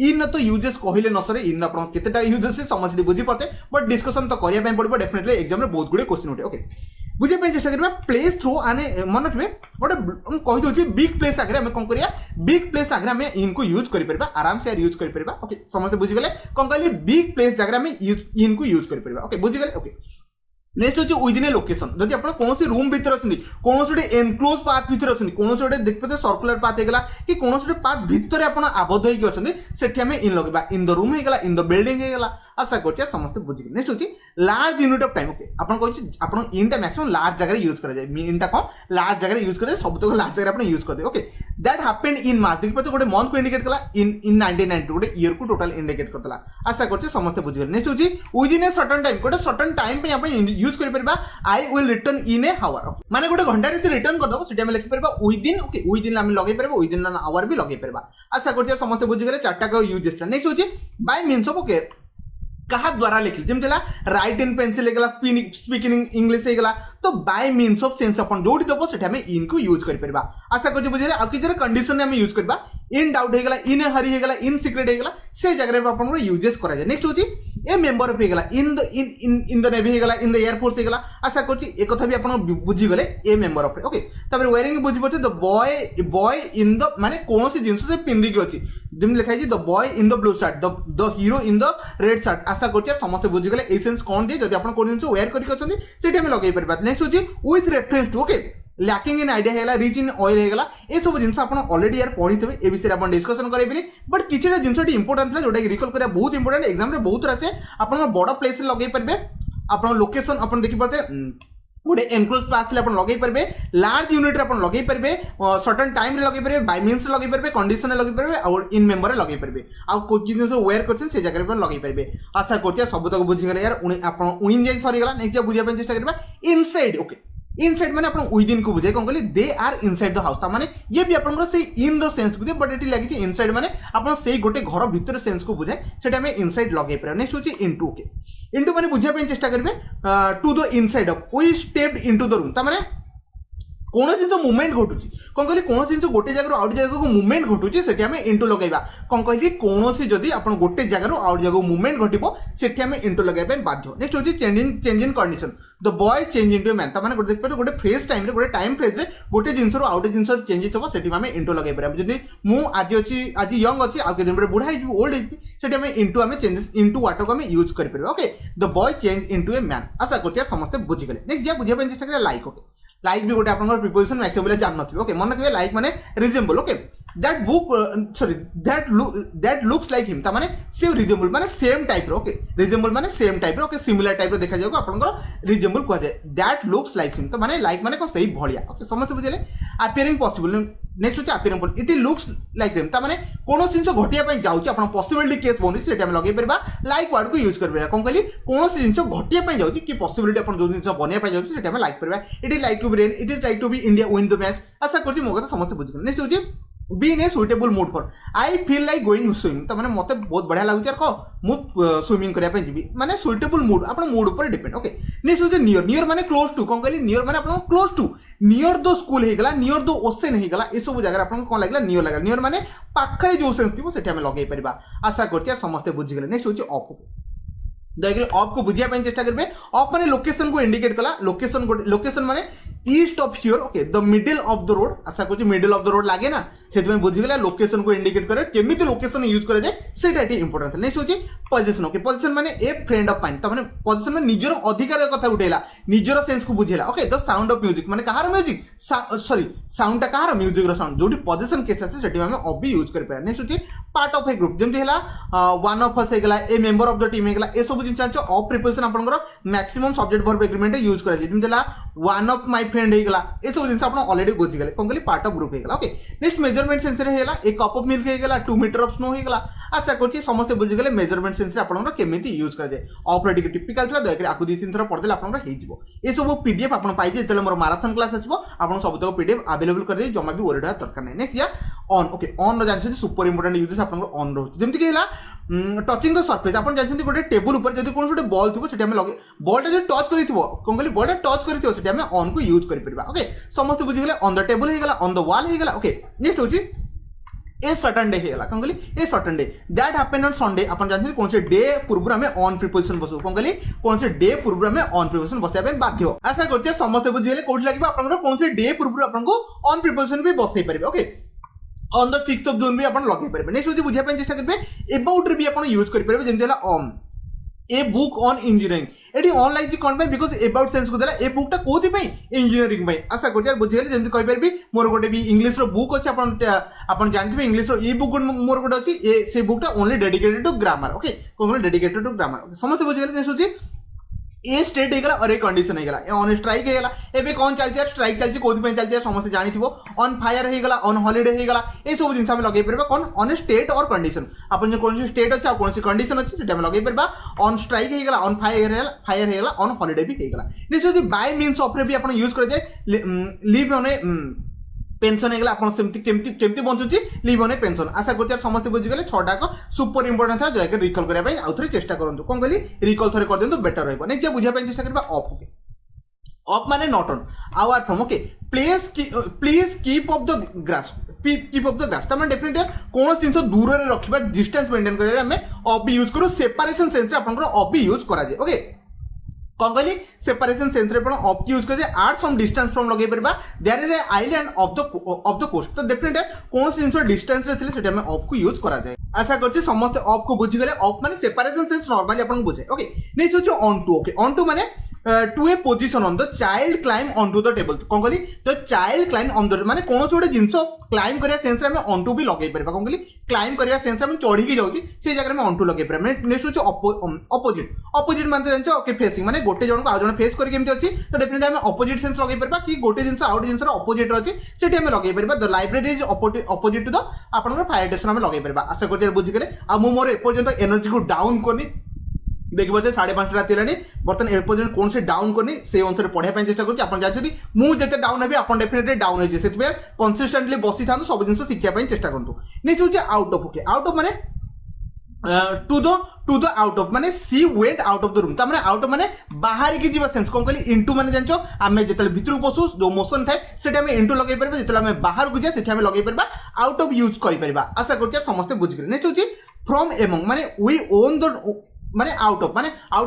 इन तो यूजेस कहले न सरे इन आप केतेटा यूजेस समझ बुझीपारे बट डिस्कसन तो करने पड़ो डेफिनेटली एग्जाम में बहुत गुड़े क्वेश्चन उठे ओके बुझे चेष्टा करें प्लेस थ्रू आने मन रखिए गोटे कहीदे बिग प्लेस आगे आम कौन करिया बिग प्लेस आगे आम इनको यूज कर आराम से यूज कर ओके समस्त बुझीगले कौन कहली बिग प्लेस जगह आम इनको यूज कर ओके बुझीगले ओके नेक्स्ट हूँ विदिन ए लोकेशन जदि आप कौन रूम भितर अच्छी कौन गोटे एनक्लोज पाथ भितर अच्छी कौन गोटे देखते सर्कुलर पाथ होगा कि कौन गोटे पाथ भितर आप आबद्ध होगी अच्छे आम इन लगे इन द रूम होगा इन द बिल्डिंग होगा आशा कर समस्त बुझे नेक्स्ट हूँ large unit of time okay आप इनटा मैक्सिमम लार्ज जगह यूज कर इनटा कौन लार्ज जगह यूज कर सब तक लार्ज जगह आप यूज कर ओके दैट हैपेंड इन मार्च देखिए गोटे मंथ को इंडिकेट कला इन 1990 गोटे ईयर को टोटल इंडिकेट करता आशा कर समस्त बुझे नेक्स्ट हूँ विदिन ए सर्टन टाइम गोटे सर्टन टाइम पे आप यूज कर आई विल रिटर्न इन ए हावर माने गोटे घंटे से रिटर्न करदब से लिखि पार विदिन ओके विदिन आम लगे पार विदिन एन आवर भी लगे पार आशा कर समस्त बुझीगले 4टा यूजेस नेक्स्ट हूँ बाय मीन्स ऑफ ओके क्या द्वारा लिखिल जमी राइट इन पेंसिल होगा स्पीकिंग इंग्लिश होगा तो बाय मीन्स ऑफ सेंस अपन जो दब से इनको यूज कर आशा कर बुझे आ किसी कंडीशन में यूज करवा इन डाउट होगा इन ए हरी होगा इन सिक्रेट होगा से जगह आप यूजेस करा जाए नेक्स्ट हूँ ए मेंबर ऑफ होगा इन द नेवी होगा इन द एयरफोर्स होगा आशा कर एक भी आप बुझीगले ए मेंबर ऑफ ओके तापर वेयरिंग बुझीपारे द बॉय इन द माने कौन सी जिनस से पिंधिकी अच्छी जमी लिखाई the boy in the blue shirt the hero in the red shirt आशा कर समस्त बुझीगले ए सेंस कौन दिए जब आप जिन वेयर करके लगे पार नेक्स्ट हूँ with reference to okay lacking in idea है रिच इन ऑयल होगा ये सब जिन आप ऑलरेडी यार पढ़ी थे ए विषय आप डिस्कसन करेंगे बट किसी जिन इंपोर्टेंट था जोटा रिकल करना बहुत इंपोर्टेंट एग्जाम में बहुत आसे आप बड़ प्लेस लगे पारे आप लोकेशन आप देखिए गोटे एनक्लोज पास थे लगे पारे लार्ज यूनिट आप लगे पारे सर्टन टाइम लगे पारे बाय मीन्स लगे पारे कंडीशन लगे पारे और इन मेंबर लगे पारे आउ जिन वेयर कर जगह पर लगे पारे आशा कर सब तक बुझीगले यार आप विन जाए सरीगला नेक्स्ट बुझाई चेष्टा करेंगे इनसाइड ओके इनसाइड माने अपन विदिन को बुझाए कौन कहली they are inside the house माने ये भी अपन से इन द सेंस को दिए बट ये लगी इनसाइड माने अपन से गोटे घर भीतर सेंस को बुझाए सेटा में इनसाइड लगे पारे नेक्स्ट होची इनटू ओके इनटू माने बुझिया पे चेष्टा करिवे to the inside of we stepped into the room ता माने कौन जिन मुवमेंट घटुची कौन कहली कौन जिन गोटे जगह आउट जगह को मुवमेंट घटुची से इंटू लगेगा कौन कहली कौन जदि आप गोटे जगह आउट जगह मुवमेंट घटो से इंटू लगे बाध्य नेक्स्ट हूँ change in condition the boy change into a man मैंने देखिए गोटे फ्रेज टाइम गोटे टाइम फ्रेज में गोटे जिनस आउट जिन चेंजेस हम से आम इंटू लगे पारे जब मुझे आज अच्छी आज यंग अच्छी आगे दिन पर बुढ़ा हो ओल्ड होती इंटू आम चेंजेस इंटू वाटर को आम यूज करें okay the boy change into a man आशा कर समस्त बुझीगले नेक्स्ट जा बुझाई चेष्टा करें लाइक ओके लाइक भी गोटे आप प्रिपोजिशन मैक्सिमम बोले जान नथिबे ओके मन रखिए लाइक माने resemble okay that book sorry that looks like him माने से रिजेंबल माने सेम टाइप रो ओके रिजेंबल माने सेम टाइप रो ओके सिमिलर टाइप रो देखा जाय आपनकर रिजेंबल कह जाय दैट लुक्स लाइक हिम तो माने लाइक माने को सही भलिया ओके समझ बुझले अपियरिंग पॉसिबल नेक्स्ट होची appearing possible it looks like them माने कोनो जिंस घटिया पई जाउची आपण पॉसिबिलिटी केस बोनी से टाइम लगे परबा लाइक वर्ड को यूज करबा कोन कहली कोनो जिंस घटिया पई जाउची कि पॉसिबिलिटी आपण जो जिंस बनिया पई जाउची से टाइम लाइक करबा it is like to be rain it is like to be India win the match आशा करछि मो कथा समस्त बुझिन नेक्स्ट होची be in a suitable mood for I feel like going swimming तो माने मते बहुत बढ़िया लागुची यार को मु स्विमिंग करिया पे जीबी माने सुइटेबल मूड आपण मूड ऊपर डिपेंड ओके नेक्स्ट होची नियर नियर माने क्लोज टू कोन कहली नियर माने आपण close to near the school हे गला नियर द ओशन हे गला ए सब जगह आपण कोन लागला नियर माने पाखरे जो सेंस थिबो सेठी हम लगे परिबा आशा करछि समस्त बुझि गेले नेक्स्ट होची ऑफ दयग्रे ऑफ को बुझिया पे चेष्टा करबे ऑफ माने लोकेशन को इंडिकेट कला लोकेशन माने east of here okay the middle of the road आशा करछि मिडिल ऑफ द रोड लागे ना से बुझी गला लोकेशन को इंडिकेट करे केमिति लोकेशन यूज करे जाए सेटा एटी इंपोर्टेंट नेक्स्ट होची पोजीशन ओके पोजीशन माने ए फ्रेंड ऑफ माइन त माने पोजीशन में निजर अधिकार कथा उठेला निजर सेंस को बुझेला okay the sound of music माने कहार म्यूजिक सॉरी साउंड ता कहार म्यूजिक रो साउंड जोडी पोजीशन केस आसे सेटी हम ऑफ भी यूज कर पारे नेक्स्ट होची पार्ट ऑफ ए ग्रुप जेमति हला वन ऑफ अस हेगला a member of the team हेगला ए सब जिन चांचो ऑफ प्रिपोजिशन आपनकर maximum subject verb agreement use करे जेमति हला वन ऑफ माय फ्रेंड हेगला ए सब जिन आपन ऑलरेडी बुझी गेले कोन कहली पार्ट ऑफ ग्रुप हेगला ओके नेक्स्ट मेजरमेंट सेंस रे हेला एक कप ऑफ मिल्क हेगला 2 मीटर ऑफ स्नो हेगला आशा करछि समस्त बुझी गेले मेजरमेंट सेंस रे आपन केमिति यूज करे जाय ऑपरेटिव टिपिकल थला दयकरे आकु 2-3 थरा पढदेले आपन हे जिवो ए सब पीडीएफ आपन पाइ जे तेले मोर मैराथन क्लास आसीबो आपन सब तक पीडीएफ अवेलेबल कर दे जमा भी वरडा दरकार नै नेक्स्ट या ऑन ओके ऑन रो जानछि सुपर इंपोर्टेंट यूजेस आपन ऑन रहउछि जेमति कि हेला टचिंग द सरफेस आपण जानछन्ती गोटे टेबल ऊपर जदी कोन गोटे बॉल थिबो सेठी हम लगे बॉलटा जे टच करिथिबो कोन कहली बॉलटा टच करिथिबो सेठी हम ऑन को यूज करि परबा ओके समस्त बुझि गेले ऑन द टेबल हे गेला ऑन द वॉल हे गेला ओके नेक्स्ट होची ए सर्टन डे हेला कौन कहली a certain day that happened on Sunday अपन जानते कौन से डे पूर्व हमें ऑन प्रिपोजिशन बसु कौन कहली कौन से डे पूर्व हमें ऑन प्रिपोजिशन बसया पे बाध्य आशा करते समस्त बुझिले कोठी लागिबा आपन कौन से डे पूर्व आपन को ऑन प्रिपोजिशन भी बसै परिबे okay on the 6th of June भी अपन लगे परिबे नेक्स्ट होची बुझिया पे चेष्टा करबे अबाउट रे भी अपन यूज करि परिबे जेमते हला on a book on engineering eighty on like कौन पे बिकॉज अबाउट सेंस को देला ए बुकटा कोथि पे इंजीनियरिंग पे आशा करते यार बुझिले जेमते कहि परबी मोर गोटे भी इंग्लिश रो बुक अछि अपन जानथिबे इंग्लिश रो ई बुक मोर गोटे अछि ए से बुकटा only dedicated to grammar okay कोन डेडिकेटेड टू ग्रामर ओके समस्त बुझिले नेक्स्ट होची ए स्टेट हे गला और ए कंडीशन हे गला ऑन स्ट्राइक हे गला एबे कोन चलती है स्ट्राइक चलती कोथि पे चलती है समस्त जानिथिबो ऑन फायर हे गला ऑन हॉलिडे हे गला ए सब जिंस हम लगे परबा कोन ऑन स्टेट और कंडीशन अपन जे कोन स्टेट अछि आ कोन सी कंडीशन अछि सेटा हम लगे परबा ऑन स्ट्राइक हे गला ऑन फायर हे गला ऑन हॉलिडे भी हे गला निश्चित बाय मींस ऑफ रे भी अपन यूज कर जाय लीव ऑन ए पेंशन हेगला आपण सेमती केमती बंचुची लीव ऑन ए पेंशन आशा करते समस्त बुझी गले छटा को सुपर इंपोर्टेंट था जोके रिकॉल करबा पई आउथरे चेष्टा करंतु कोन कहली रिकॉल थरे कर देंतु बेटर रहबो नेक्स्ट बुझा पई चेष्टा करबा ऑफ ओके ऑफ माने not on our from okay please keep of the grass keep of the grass तमन डेफिनेटली कोन जिंस दूर रे रखिबा डिस्टेंस मेंटेन करे हमें ऑफ भी यूज करू सेपरेशन सेंस रे आपन ऑफ भी यूज करा जाय ओके कौन कहली सेपरेशन सेंस रे आपण ऑफ यूज कर आर्ट सम डिस्टेंस फ्रॉम लगे परबा there is a island off the coast तो डेफिनेटली कोन जिंस डिस्टेंस रे थिले सेटा हमें ऑफ को यूज करा जाय आशा करछि समस्त ऑफ को बुझी गले ऑफ माने सेपरेशन सेंस नॉर्मली आपण बुझे ओके नेक्स्ट होछ on to okay on to माने to a position on the child climb on to the table कौन कहली तो चाइल्ड क्लाइम ऑन द माने कोन छोटे जिंस क्लाइम करिया सेंस रे हम ऑन टू भी लगे परबा कौन कहली क्लाइम करिया सेंस रे हम चढ़ी की जाउची से जगह में ऑन टू लगे परबा माने नेक्स्ट होछ अपोजिट मानते जानछो ओके फेसिंग माने गोटे जण को आ जण फेस करी केमती अछि तो डेफिनेटली हम अपोजिट सेंस लगे परबा कि गोटे जिंस आउट जिंस रो अपोजिट रो अछि सेठी हम लगे परबा the library is opposite to the आपन फायर स्टेशन हम लगे परबा आशा करते बुझी करे आ मु मोर एपर्यंत एनर्जी को डाउन करनी देखिए 5:30 राति हेलानी बर्तन एपर्यंत कौन से डाउन करनी से अनुसार पढ़ाई चेष्टा करूँ आप जानते मुझे डाउन हेबी आप डेफिनेटली डाउन हो से कंसिस्टेंटली बसी था सब जिन शिखापी चेष्टा करूँ नेक्स्ट होचे out of okay out of माने टू द आउट ऑफ माने she went out of the room माने आउट ऑफ माने बाहर की जीवा सेंस कौन कहली इनटू माने जानछो आमे जेतले भितर पसु जो मोशन थाए सेटा आमे इनटू लगै परबा जेतले आमे बाहर को जाय सेटा आमे लगै परबा आउट ऑफ यूज करि परबा आशा करते समस्त बुझि गेले नेक्स्ट होची फ्रॉम एमंग माने वी ओन द माने आउट ऑफ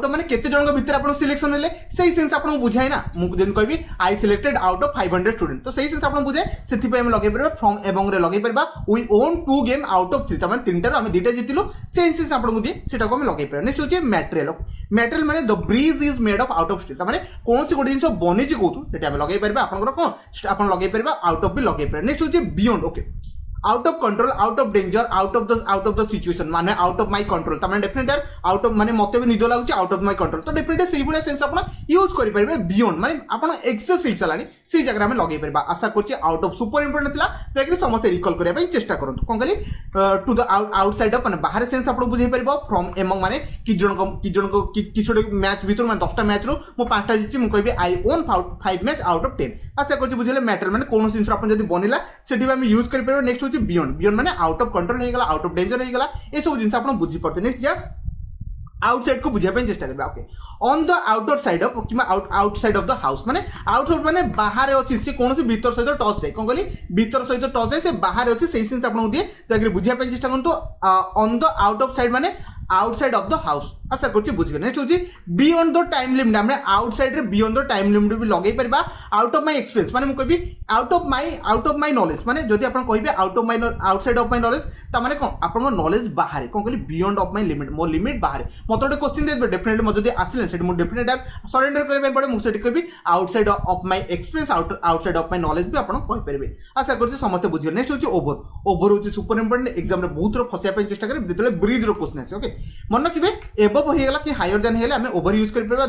माने केते जन भीतर आपण सिलेक्शन हेले सही सेंस आपण बुझाय ना मु जेन कहबी I selected out of 500 student तो सही सेंस आपण बुझे सेति पे हम लगे परबा फ्रॉम एमंग रे लगे परबा we won 2 game out of 3 माने तीनटा हम दुटा जितिलु सही सेंस आपण को दिए सेटा को हम लगे परबा नेक्स्ट होचे मटेरियल माने the bridge is made of out of steel माने कोन से गोटे जिंस बनी जे कहतु सेटा हम लगे परबा आपण कोन आपण लगे परबा आउट ऑफ भी लगे परबा नेक्स्ट होचे beyond okay out of control out of danger out of the situation माने आउट ऑफ माय कंट्रोल तमाने डेफिनेटली आउट ऑफ माने मते भी निदो लागुची आउट ऑफ माय कंट्रोल तो डेफिनेटली सेही बुला सेंस आपण यूज करि परबे बियॉन्ड माने आपण एक्सेस ही चलानी सेही जगह में लगे परबा आशा करछि आउट ऑफ सुपर इंपोर्टेंट थिला देखि समस्त रिकॉल करिया पई चेष्टा करंतु कोन कहली टू द आउटसाइड ऑफ माने बाहर सेंस आपण बुझै परबो फ्रॉम एमंग माने कि जण को किछोडे मैच भीतर माने 10टा मैच रो मो 5टा जिछि मु कहबी आई ओन 5 मैच आउट ऑफ 10 आशा करछि बुझले मैटर माने कोन सेंस आपण जदी बनिला सेठी हम यूज करि परबो नेक्स्ट होछि बियॉन्ड माने आउट ऑफ कंट्रोल हो गला आउट ऑफ डेंजर हो गला ए सब जिंस आपण बुझी पड़ते नेक्स्ट जा आउटसाइड को बुझा चेष्टा करबा okay on the outer side of कि आउटसाइड ऑफ द हाउस माने आउटसाइड माने बाहर अछि से कोन से भीतर सहित टच रे कोन कहली भीतर सहित टच रे से बाहर अछि सेही सेंस आपण दिए तो बुझा चेष्टा करंतु on the out of side माने आउटसाइड ऑफ द हाउस आशा करछि बुझिगले नेक्स्ट होछि बियॉन्ड द टाइम लिमिट हमने आउटसाइड रे बियॉन्ड द टाइम लिमिट भी लगै परबा आउट ऑफ माय एक्सपीरियंस माने मु कहबी आउट ऑफ माय नॉलेज माने जदि आपण कहबे out of my outside of my knowledge त माने कोन आपण नॉलेज बाहर कोन कहली बियॉन्ड ऑफ माय लिमिट मो लिमिट बाहर मते गोटे क्वेश्चन देबे डेफिनेटली म जदि आसिले सेट मु डेफिनेटली सरेंडर करबे पड़े मु सेट कहबी outside of my experience outside of my knowledge भी आपण कहि परबे आशा करछि समस्त बुझिगले नेक्स्ट होछि ओवर होछि सुपर इंपोर्टेंट एग्जाम रे बहुत रो फसिया पे चेष्टा करे जेतले ब्रिज रो क्वेश्चन आसे ओके मन रखिबे एबव हो गेला कि हायर देन हेले हमें ओवर यूज कर परबा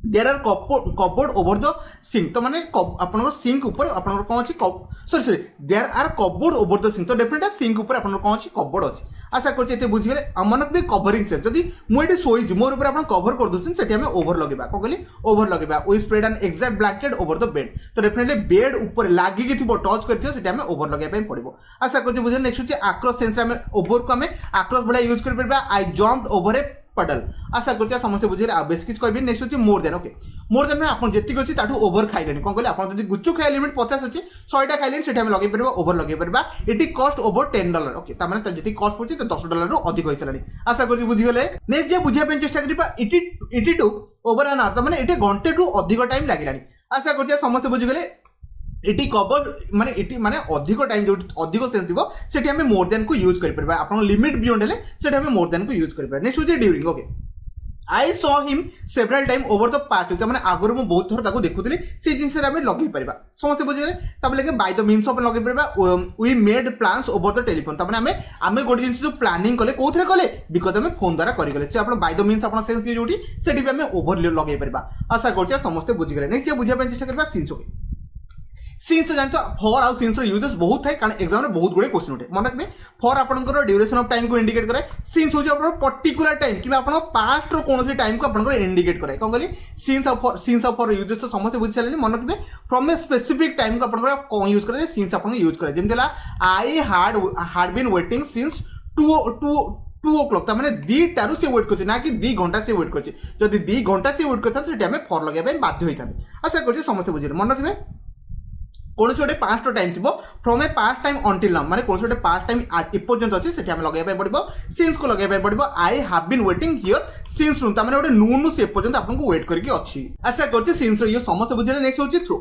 there are cupboard over the sink तो माने आपन सिंक ऊपर आपन कौन अच्छी sorry there are cupboard over the sink तो डेफिनेटली सिंक ऊपर आपन कौन अच्छी कपबोर्ड अच्छी आशा करते बुझीगले आमनक भी कवरिंग सेंस जदि मुझे शोची मोर ऊपर आप कवर कर दूसरी से ओवर लगेगा कौन कहली ओवर लगेगा we spread an exact blanket over the bed तो डेफिनेटली बेड ऊपर लागिक थी टच कर ओवर लगे पड़ो आशा कर बुझे नेक्स्ट होची आक्रॉस सेंस ओवर को आम आक्रॉस भाया यूज कर आई जम्प ओवर ए पडल आशा करते समस्त बुझे बेस किसी कह नेक्स्ट होची more than okay more than आप जी अच्छी ताठू ओवर खाइले कौन कहले आप गुपचुप खाइ लिमिट 50 अच्छी 100टा खाइले से लगे पार ओवर लगे पार ये कस्ट ओवर $10 ओके जी कस्ट पड़े तो $10 रु अधिक हो सारा आशा कर बुझीगले नेक्स्ट जे बुझापी चेष्टा करा इटी टू ओवर एन आवर मैंने ये घंटे टू अधिक टाइम लगे आशा करते समस्त बुझीगले एटी कवर माने माने अधिक टाइम जो अधिक सेंस थी सेठी हमें मोर देन को यूज कर आप लिमिट बियॉन्ड हेले सेठी हमें मोर देन को यूज कर नेक्स्ट होची during okay I saw him several time over the part मैंने आगुरी मुझे बहुत थर ताको देखुली से जिनस लगे पार समस्त बुझे लगे बाय द मीन्स ऑफ लगे पार we made plans over the telephone तब आम आम गोटे जिन जो प्लानिंग कले कौन कले बिकज आम फोन द्वारा करगले से आप बाय द मीन्स आप सेंस जो भी आम ओवर लगे पार आशा कर समस्त बुझीगले नेक्स्ट बुझापी चेष्टा करवा सीन्स ओके सीन्स तो जानते फॉर आउ सीन्स यूजेस बहुत थाए कारण एग्जाम में बहुत गुड़े क्वेश्चन उठे मन रखिए फॉर आपंकर ड्यूरेशन ऑफ टाइम को इंडिकेट करे सीन्स हूँ आप पर्टिकुलर टाइम कि आप पास्ट कौन टाइम को आप इंडिकेट करे कौन कहली सीन्स ऑफ फॉर यूजेस तो समस्त बुझी सारे मन रखिए फ्रॉम ए स्पेसिफिक टाइम को आप कौन यूज करे सीन्स आप यूज करे जमी I had been waiting since 2 o'clock मैंने 2टारू से वेट कर ना कि 2 घंटा से वेट कर 2 घंटा से वेट करते फॉर लगे बाध्य होता आशा कर समस्त बुझे मन रखिए कौन गोटे पास्ट टाइम थी from A past time until now माने कौन गोटे पास्ट टाइम एपर्यंत अच्छे से लगे पड़ो सीन्स को लगे पड़ो I have been waiting here since रू मैंने गोटे नू से एपर्यंत आपको वेट करके अच्छी आशा करते सीन्स ये समस्त बुझे नेक्स्ट होची थ्रो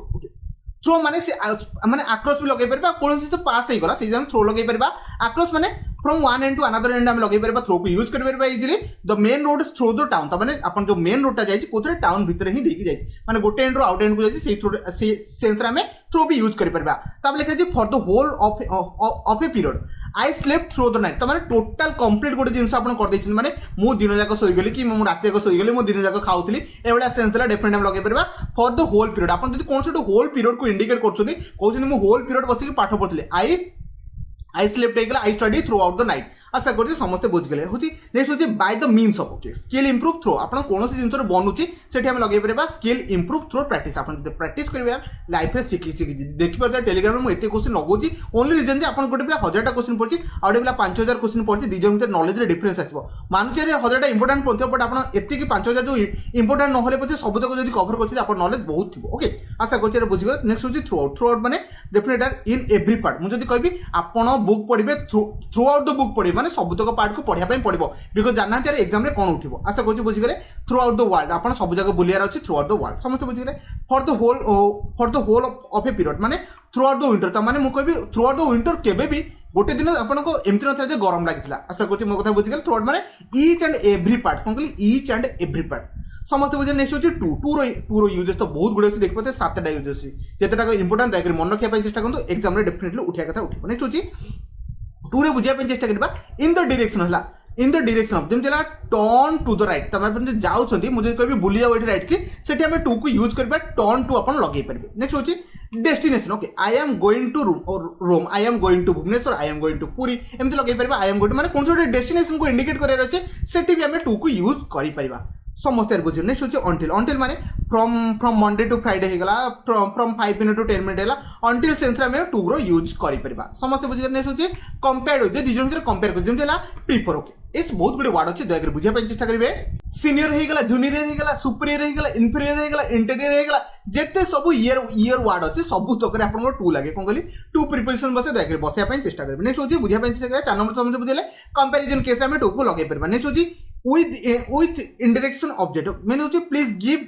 थ्रो माने आक्रॉस भी लगे पार कौन से पास हो गला से थ्रो लगे पार आक्रॉस माने from one end to another end लगे पार थ्रो को यूज कर easily the main road through the town तो मैंने आप जो मेन रोडटा जाइए कौन टाउन भितर ही देखी जाए माने गोटे एंड रू आउट एंड को जाइए सेंस आम थ्रो भी यूज कर लिखा for the whole of a period I slept through the night तो मैंने टोटाल कंप्लीट गोटे जिन कर माने मु दिन जाक शोगली कि रात जाक शोगली मो दिन जाक खाऊली एभलिया सेंस डेफिनेट आम लगे पार फॉर द होल पीरियड आप कौन से होल पीरियड को इंडिकेट कर होल पीरियड बस पाठ पढ़ी आई स्लेप्ट होगा I study through out the night आशा करते समस्त बुझीगले हूँ नेक्स्ट हूँ by the means of okay skill improve through आप कौन जिन बनूची से लगे पार स्किल इंप्रूव थ्रो प्रैक्टिस आप प्रैक्टिस करेंगे लाइफ में शिखी देखिए टेलीग्राम में मुझे क्वेश्चन लगुच ओनली रिजन जे आप गोटे पिला 1000टा क्वेश्चन पढ़ी आउ पिला 5000 क्वेश्चन पढ़ी दी जन नॉलेज डिफरेंस आसो मानुचे 1000टा इंपोर्टाट पढ़ते बट आप एति 5000 जो इंपोर्टाट ना पचे सबुतक जो कवर कर नॉलेज बहुत थी ओके आशा करते बुझीगले नेक्स्ट हूँ थ्रू आउट मैंने डेफिनेट इन एव्री पार्ट मुझे कहि आप बुक पढ़े थ्रू आउट द बुक पढ़े मैंने सबुतक पार्ट को पढ़ाई पड़ो बिकज जाना एग्जाम में कौन उठो आशा कर बुझीगले थ्रू आउट द वर्ल्ड आप सब जगह बुलियार अच्छे थ्रू आउट द वर्ल्ड समस्त बुझीगले for the whole of a period माने थ्रू आउट द विंटर तो मैंने मुझे थ्रू आउट द विंटर केबे भी गोटे दिन आपको एमती ना गरम लगी आशा करते मो कथा बुझीगले थ्रू आउट माने ईच एंड एव्री पार्ट कौन कहली ईच एंड एव्री पार्ट समस्त बुझे नेक्स्ट होची टू यूजेस तो बहुत गुड़े देखिए पाते 7टा यूजेस जितेटा इंपोर्टाट दया मन रखा चेष्टा करूँ एग्जाम में डेफिनेटली उठा कथा उठो नेक्स्ट होची टू रे बुझापी चेष्टा करवा इन द डायरेक्शन है इन द डायरेक्शन ऑफ जमी टर्न टू द राइट तुम आप जाऊँच मुझे कह बुली जाओ ये राइट की से टू को यूज करवा टर्न टू आप लगे पारे नेक्स्ट होची destination okay I am going to Rome I am going to Bhubaneswar I am going to Puri एमती लगे पारे आई एम गोइंग माने कौन से डेस्टिनेशन को इंडिकेट करार अच्छे से आम टू को यूज कर समस्त बुझे नेक्स्ट होची अंटिल अंटिल माने फ्रॉम मंडे टू फ्राइडे होगा फ्रॉम 5 मिनट टू 10 मिनट है अंटिल सेंस आम टू रो यूज कर समस्त बुझे नेक्स्ट होची कंपेयर होते दी जन कंपेयर कर जमी प्रिफर ओके इस बहुत गुड़े वार्ड अच्छे दया बुझापी चेष्टा करेंगे सीनियर होगा जूनियर होगा सुपीरियर होगा इनफीरियर होगा इंटीरियर होगा जिते सब ईयर वार्ड अच्छे सब तक आप टू लगे कौन कहली टू प्रिपोजिशन बसे दया बसाई चेष्टा करेंगे नेक्स्ट होची बुझापी चेष्टा करेंगे 4 नंबर समझे बुझे कंपेरिजन केस में टू को लगे पार नेक्स्ट होची with indirection object मैंने होची please give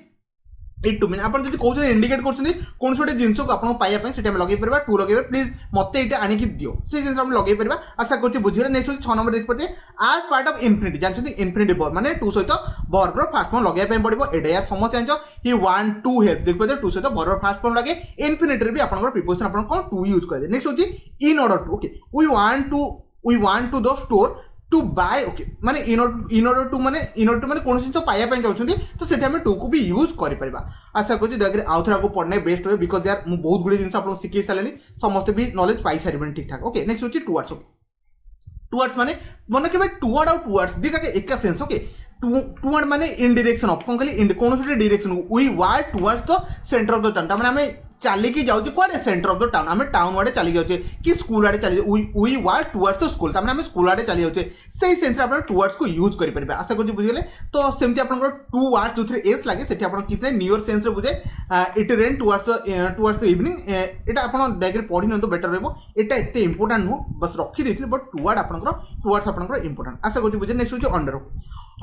it to me आप कौन इंडिकेट कर कौन से जिन को आपको पाइबा से लगे पार टू लगे प्लीज मत ये आणिकी दियो से जिन लगे पार आशा कर बुझे नेक्स्ट 6 नंबर देख पाते आज पार्ट ऑफ इनफिनिटी जानते इनफिनिटी वर्ब माने टू सहित वर्ब फास्ट फॉर्म लगे पड़ो एटा यार समस्त जान ही वांट टू हेल्प देख पाते टू सहित वर्ब फास्ट फॉर्म लगे इनफिनिटी भी आपन प्रिपोजिशन आप टू यूज कर नेक्स्ट होची in order to okay we want to the store to buy okay माने इन ऑर्डर टू माने कौन जिन पाइबा चाहते तो सेठी आम टू को भी यूज कर आशा करुँच दयाकोरी आउ थे आपको पढ़ना बेस्ट हुए बिकज यार मुझे बहुत गुड़े जिन आपको शिखी सारे समस्ते भी नॉलेज पाई सारे ठीक ठाक ओके नेक्स्ट होची टुवर्ड्स टुवर्ड्स माने मन के टुवर्ड आउ टुवर्ड्स दुटा के एका सेंस ओके टुवर्ड माने इन डायरेक्शन ऑफ कौन कहली कौन direction we ward towards the centre of the town माने हमें चलिकी जाऊँ कौटे सेंटर ऑफ द टाउन आम टाउन आड़े चली जाऊे कि स्कूल आड़े चली we ward towards the school आम स्कूल आड़े चली जाऊे से सेंस आप टुवर्ड्स को यूज करेंगे आशा करुँच बुझे तो सेमती आप टू वार्ड जो थे एस लगे से किसी नियर सेंस बुझे it rain towards the evening यहाँ आप बैग पढ़ी नि बेटर रहा यहाँ एत इंपोर्टाट नुह बस रखी बट टुवर्ड आप टुवर्ड्स आप इंपोर्टाट आशा करुँच बुझे नेक्स्ट हूँ अंडर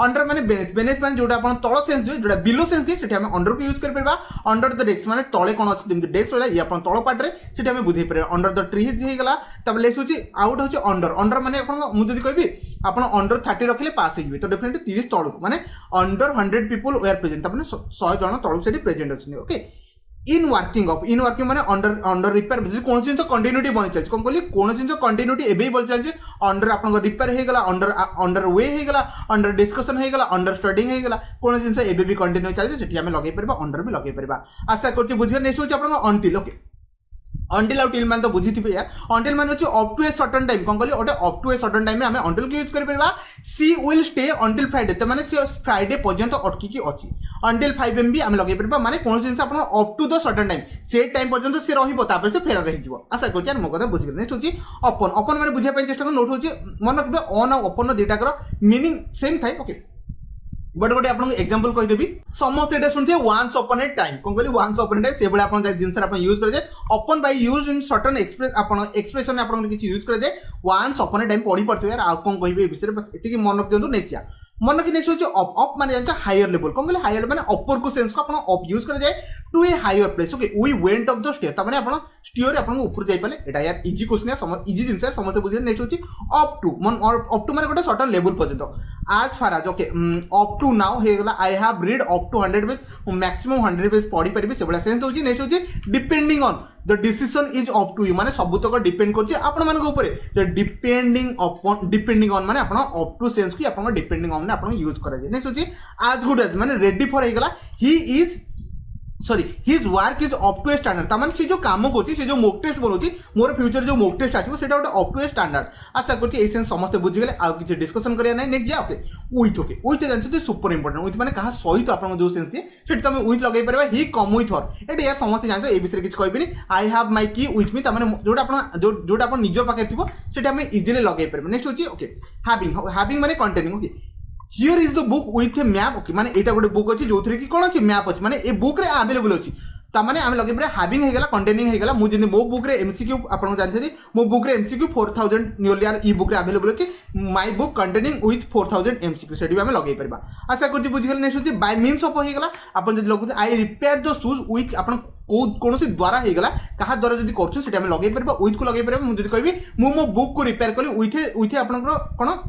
अंडर माने बेनेथ माने जोटा अपन तल सेंस जो बिलो सेंस दिए सेठी हम अंडर को यूज कर परबा अंडर द डेस्क माने तले कोन अछि जेमति डेस्क वाला ये अपन तल पार्ट रे सेठी हम बुझै परबा अंडर द ट्री हे गला तब लेस होची आउट होची अंडर अंडर माने अपन मु जदी कहबी अपन अंडर 30 रखले पास हे तो डेफिनेटली 30 तळु माने अंडर 100 पीपल वेयर प्रेजेंट तब 100 जन तळु सेठी प्रेजेंट अछि ओके इन वर्किंग माने अंडर रिपेयर कौन जिन कंटिन्यूटी बनी चलती कौन कहली कौन जिन कंटिन्यूटी एवं बनी चलती अंडर आप रिपेयर हो गला अंडर वे हो गला अंडर डिस्कसन हो गला अंडर स्टडिंग हो गला कौन जिन एवं भी कंटिन्यू चलती सेठी आम लगे पार अंडर भी लगे पार आशा कर बुझे नेक्स्ट होची आप अंटिल ओके अंटिल आउ टिल मान तो बुझी थे यार अंटिल मान होची up to a certain time कौन कहली ओटे up to a certain time में अंटिल को यूज कर परबा she will stay until Friday तो माने सी फ्राइडे पर्यंत अटकी की अछि अंटिल 5 एम भी आम लगे परबा माने कौन जिन आप up to the certain time से टाइम पर्यंत से रहिबो तापर से फेरा रहि जिवो आशा कर यार मो कथा बुझी नेक्स्ट होची अपन अपन माने बुझिया पय चेष्टा कर नोट होची मन रखबे ऑन और ओपन दुटा कर मीनिंग सेम थाई ओके बट गोटे आपको एग्जांपल कहीदेवी समस्त ये शुणुए वन्स अपन ए टाइम कौन कहली वन्स अपन ए टाइम से भाई आप जिन यूज करेंगे अपन by use in certain expression आप यूज करेंगे वन्स अपन ए टाइम पढ़ी पड़ते यार आउ कौन कहे विषय बस ये मन रख दिखाँ नेक्स्ट मन की नेक्स्ट होची अप अप माने जानते हायर लेवल कौन कहले हायर माने अपर को सेंस को अपन अप यूज कर जाए to a higher place okay we went up the stair तमाने अपन स्टीयर अपन ऊपर जाई पाले एटा यार इजी क्वेश्चन है समझ इजी जिंस है समझते बुझे नेक्स्ट होची अप टू मन और अप टू माने गोटे सर्टेन लेवल पर्यंत आज फार आज ओके अप टू नाउ हे गला I have read up to 100 page maximum 100 page पढ़ी परिबे से बडा सेंस होची नेक्स्ट होची depending on the decision is up to you माने सब तक डिपेंड करछि आपण मान ऊपर द डिपेंडिंग ऑन माने आपण अप टू सेंस की आपण डिपेंडिंग ऑन ने आपण यूज करा जाय नेक्स्ट होची आज गुड आज माने रेडी फॉर हे गला he is sorry his work is up to a standard तार से जो काम कर जो मोक टेस्ट बनाऊँ मोर फ्यूचर जो मोक टेस्ट आसो गोटे अप टू ए स्टैंडर्ड आशा करते समस्त बुझीगले आउ किसी डिस्कसन करिया नहीं नेक्स्ट जा ओके विथ जानते सुपर इंपोर्टेंट विथ माने कहा सहित आप जो सेंस दिए से तुम विथ लगे पारे ही कम विथ हर ये समस्त जानते ए विषय किसी कहबी आई हैव माई की विथ मी तार जोटा आप निज पाखे थी से इजिली लगे पारे नेक्स्ट होची ओके हैविंग माने containing okay here is the book with A map okay माने एटा गोटे बुक अच्छी जो थी कि कौन अच्छी मैप अच्छी माने ए बुक रे अवेलेबल अच्छी ताने आम लगे पूरा हैविंग होगा कंटेनिंग होगा मुझे मो बुक रे एमसीक्यू आपको जानते मो बुक रे MCQ 4000 nearly R E book रे अवेलेबल अच्छी my book containing with 4000 MCQ से आम लगे पार आशा कर बुझीगले नेक्स्ट होची बाय मीन्स ऑफ होगा आप लगुच आई रिपेयर द शूज विथ आप कौन द्वारा होगा क्या द्वारा जब कर लगे पार विथ को लगे पार मुझे कहबी मो बुक को रिपेयर कली विथ आप कौन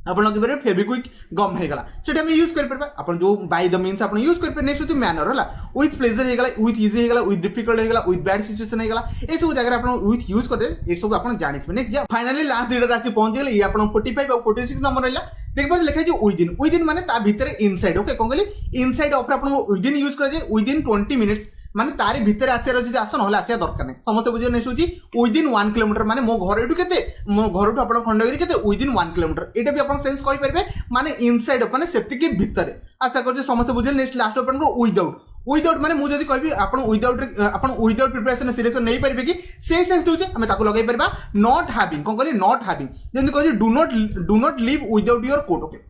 आप लगे पारे फेविक्विक गम होगा से यूज कर आप जो बाय द मीन्स आप यूज कर नेक्स्ट होती मैनर है विथ प्लेजर होगा विथ इजी होगा विथ डिफिकल्ट होगा विथ बैड सिचुएशन होगा ये सब जगह आप विथ यूज करते ये सब आप जानिए नेक्स्ट फाइनली लास्ट दुटा राशि पहुंची गले ये आप 45 और 46 नंबर रहा देखिए लिखा है विदिन माने ता भितर इनसाइड ओके कौन कहली इनसाइड ऑफ आप विदिन यूज कर विदिन 20 मिनिट्स माने तारी भितर आसार अच्छे आस ना आसा दरकार नहीं समस्त बुझे नेक्स्ट होची विदिन 1 किलोमीटर माने मो घर एठू केते मो घर टू आपण खंडगिरी केते विदिन 1 किलोमीटर एटा भी आपण सेंस कहि परबे माने इनसाइड माने सेतिके भितर आशा करजे समस्त बुझे नेक्स्ट लास्ट अपन को विदाउट माने मु जदी कहबी आपण विदाउट प्रिपरेशन सिलेक्शन नहीं पारबे कि से सेंस दोचे हमें ताको लगाई परबा नॉट हैविंग कोन कहली नॉट हैविंग जेंति कहली do not live without your coat okay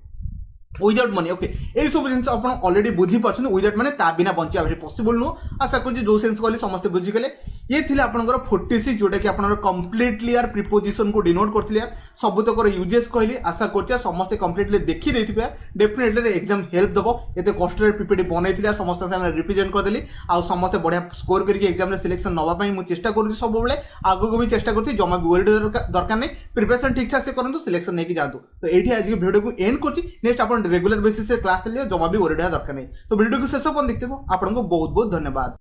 without money okay ये सब जिन ऑलरेडी बुझी पार्छ विदाउट माने ता बिना बंचिया पॉसिबल नुह आशा कर जो सेंस कहली समस्त बुझीगले ये थी आपंकर 46 जोटा कि आप कम्प्लीटली यार प्रिपोजिशन को डिनोट करते यार सबुतक यूजेस कहली आशा कर समस्त कम्प्लीटली देखी देते डेफिनेटली एग्जाम हेल्प दब ये कष्ट पीपीटी बनई समस्त रिप्रेजेंट करदेली आ समस्त बढ़िया स्कोर करके एग्जाम सिलेक्शन नापी मुझे चेष्टा करूँ सब आगे भी चेष्टा करती जमा भी वरी दरकार नहीं प्रिपरेशन ठीक ठाक से करूँ सिलेक्शन नहीं जातु तो ये आज भिडियो को एंड कर नेक्स्ट आप रेगुलर बेसिस क्लास चलिए जमा भी वरी दरकार नहीं तो भिडियो को शेष देखते आपको बहुत बहुत धन्यवाद।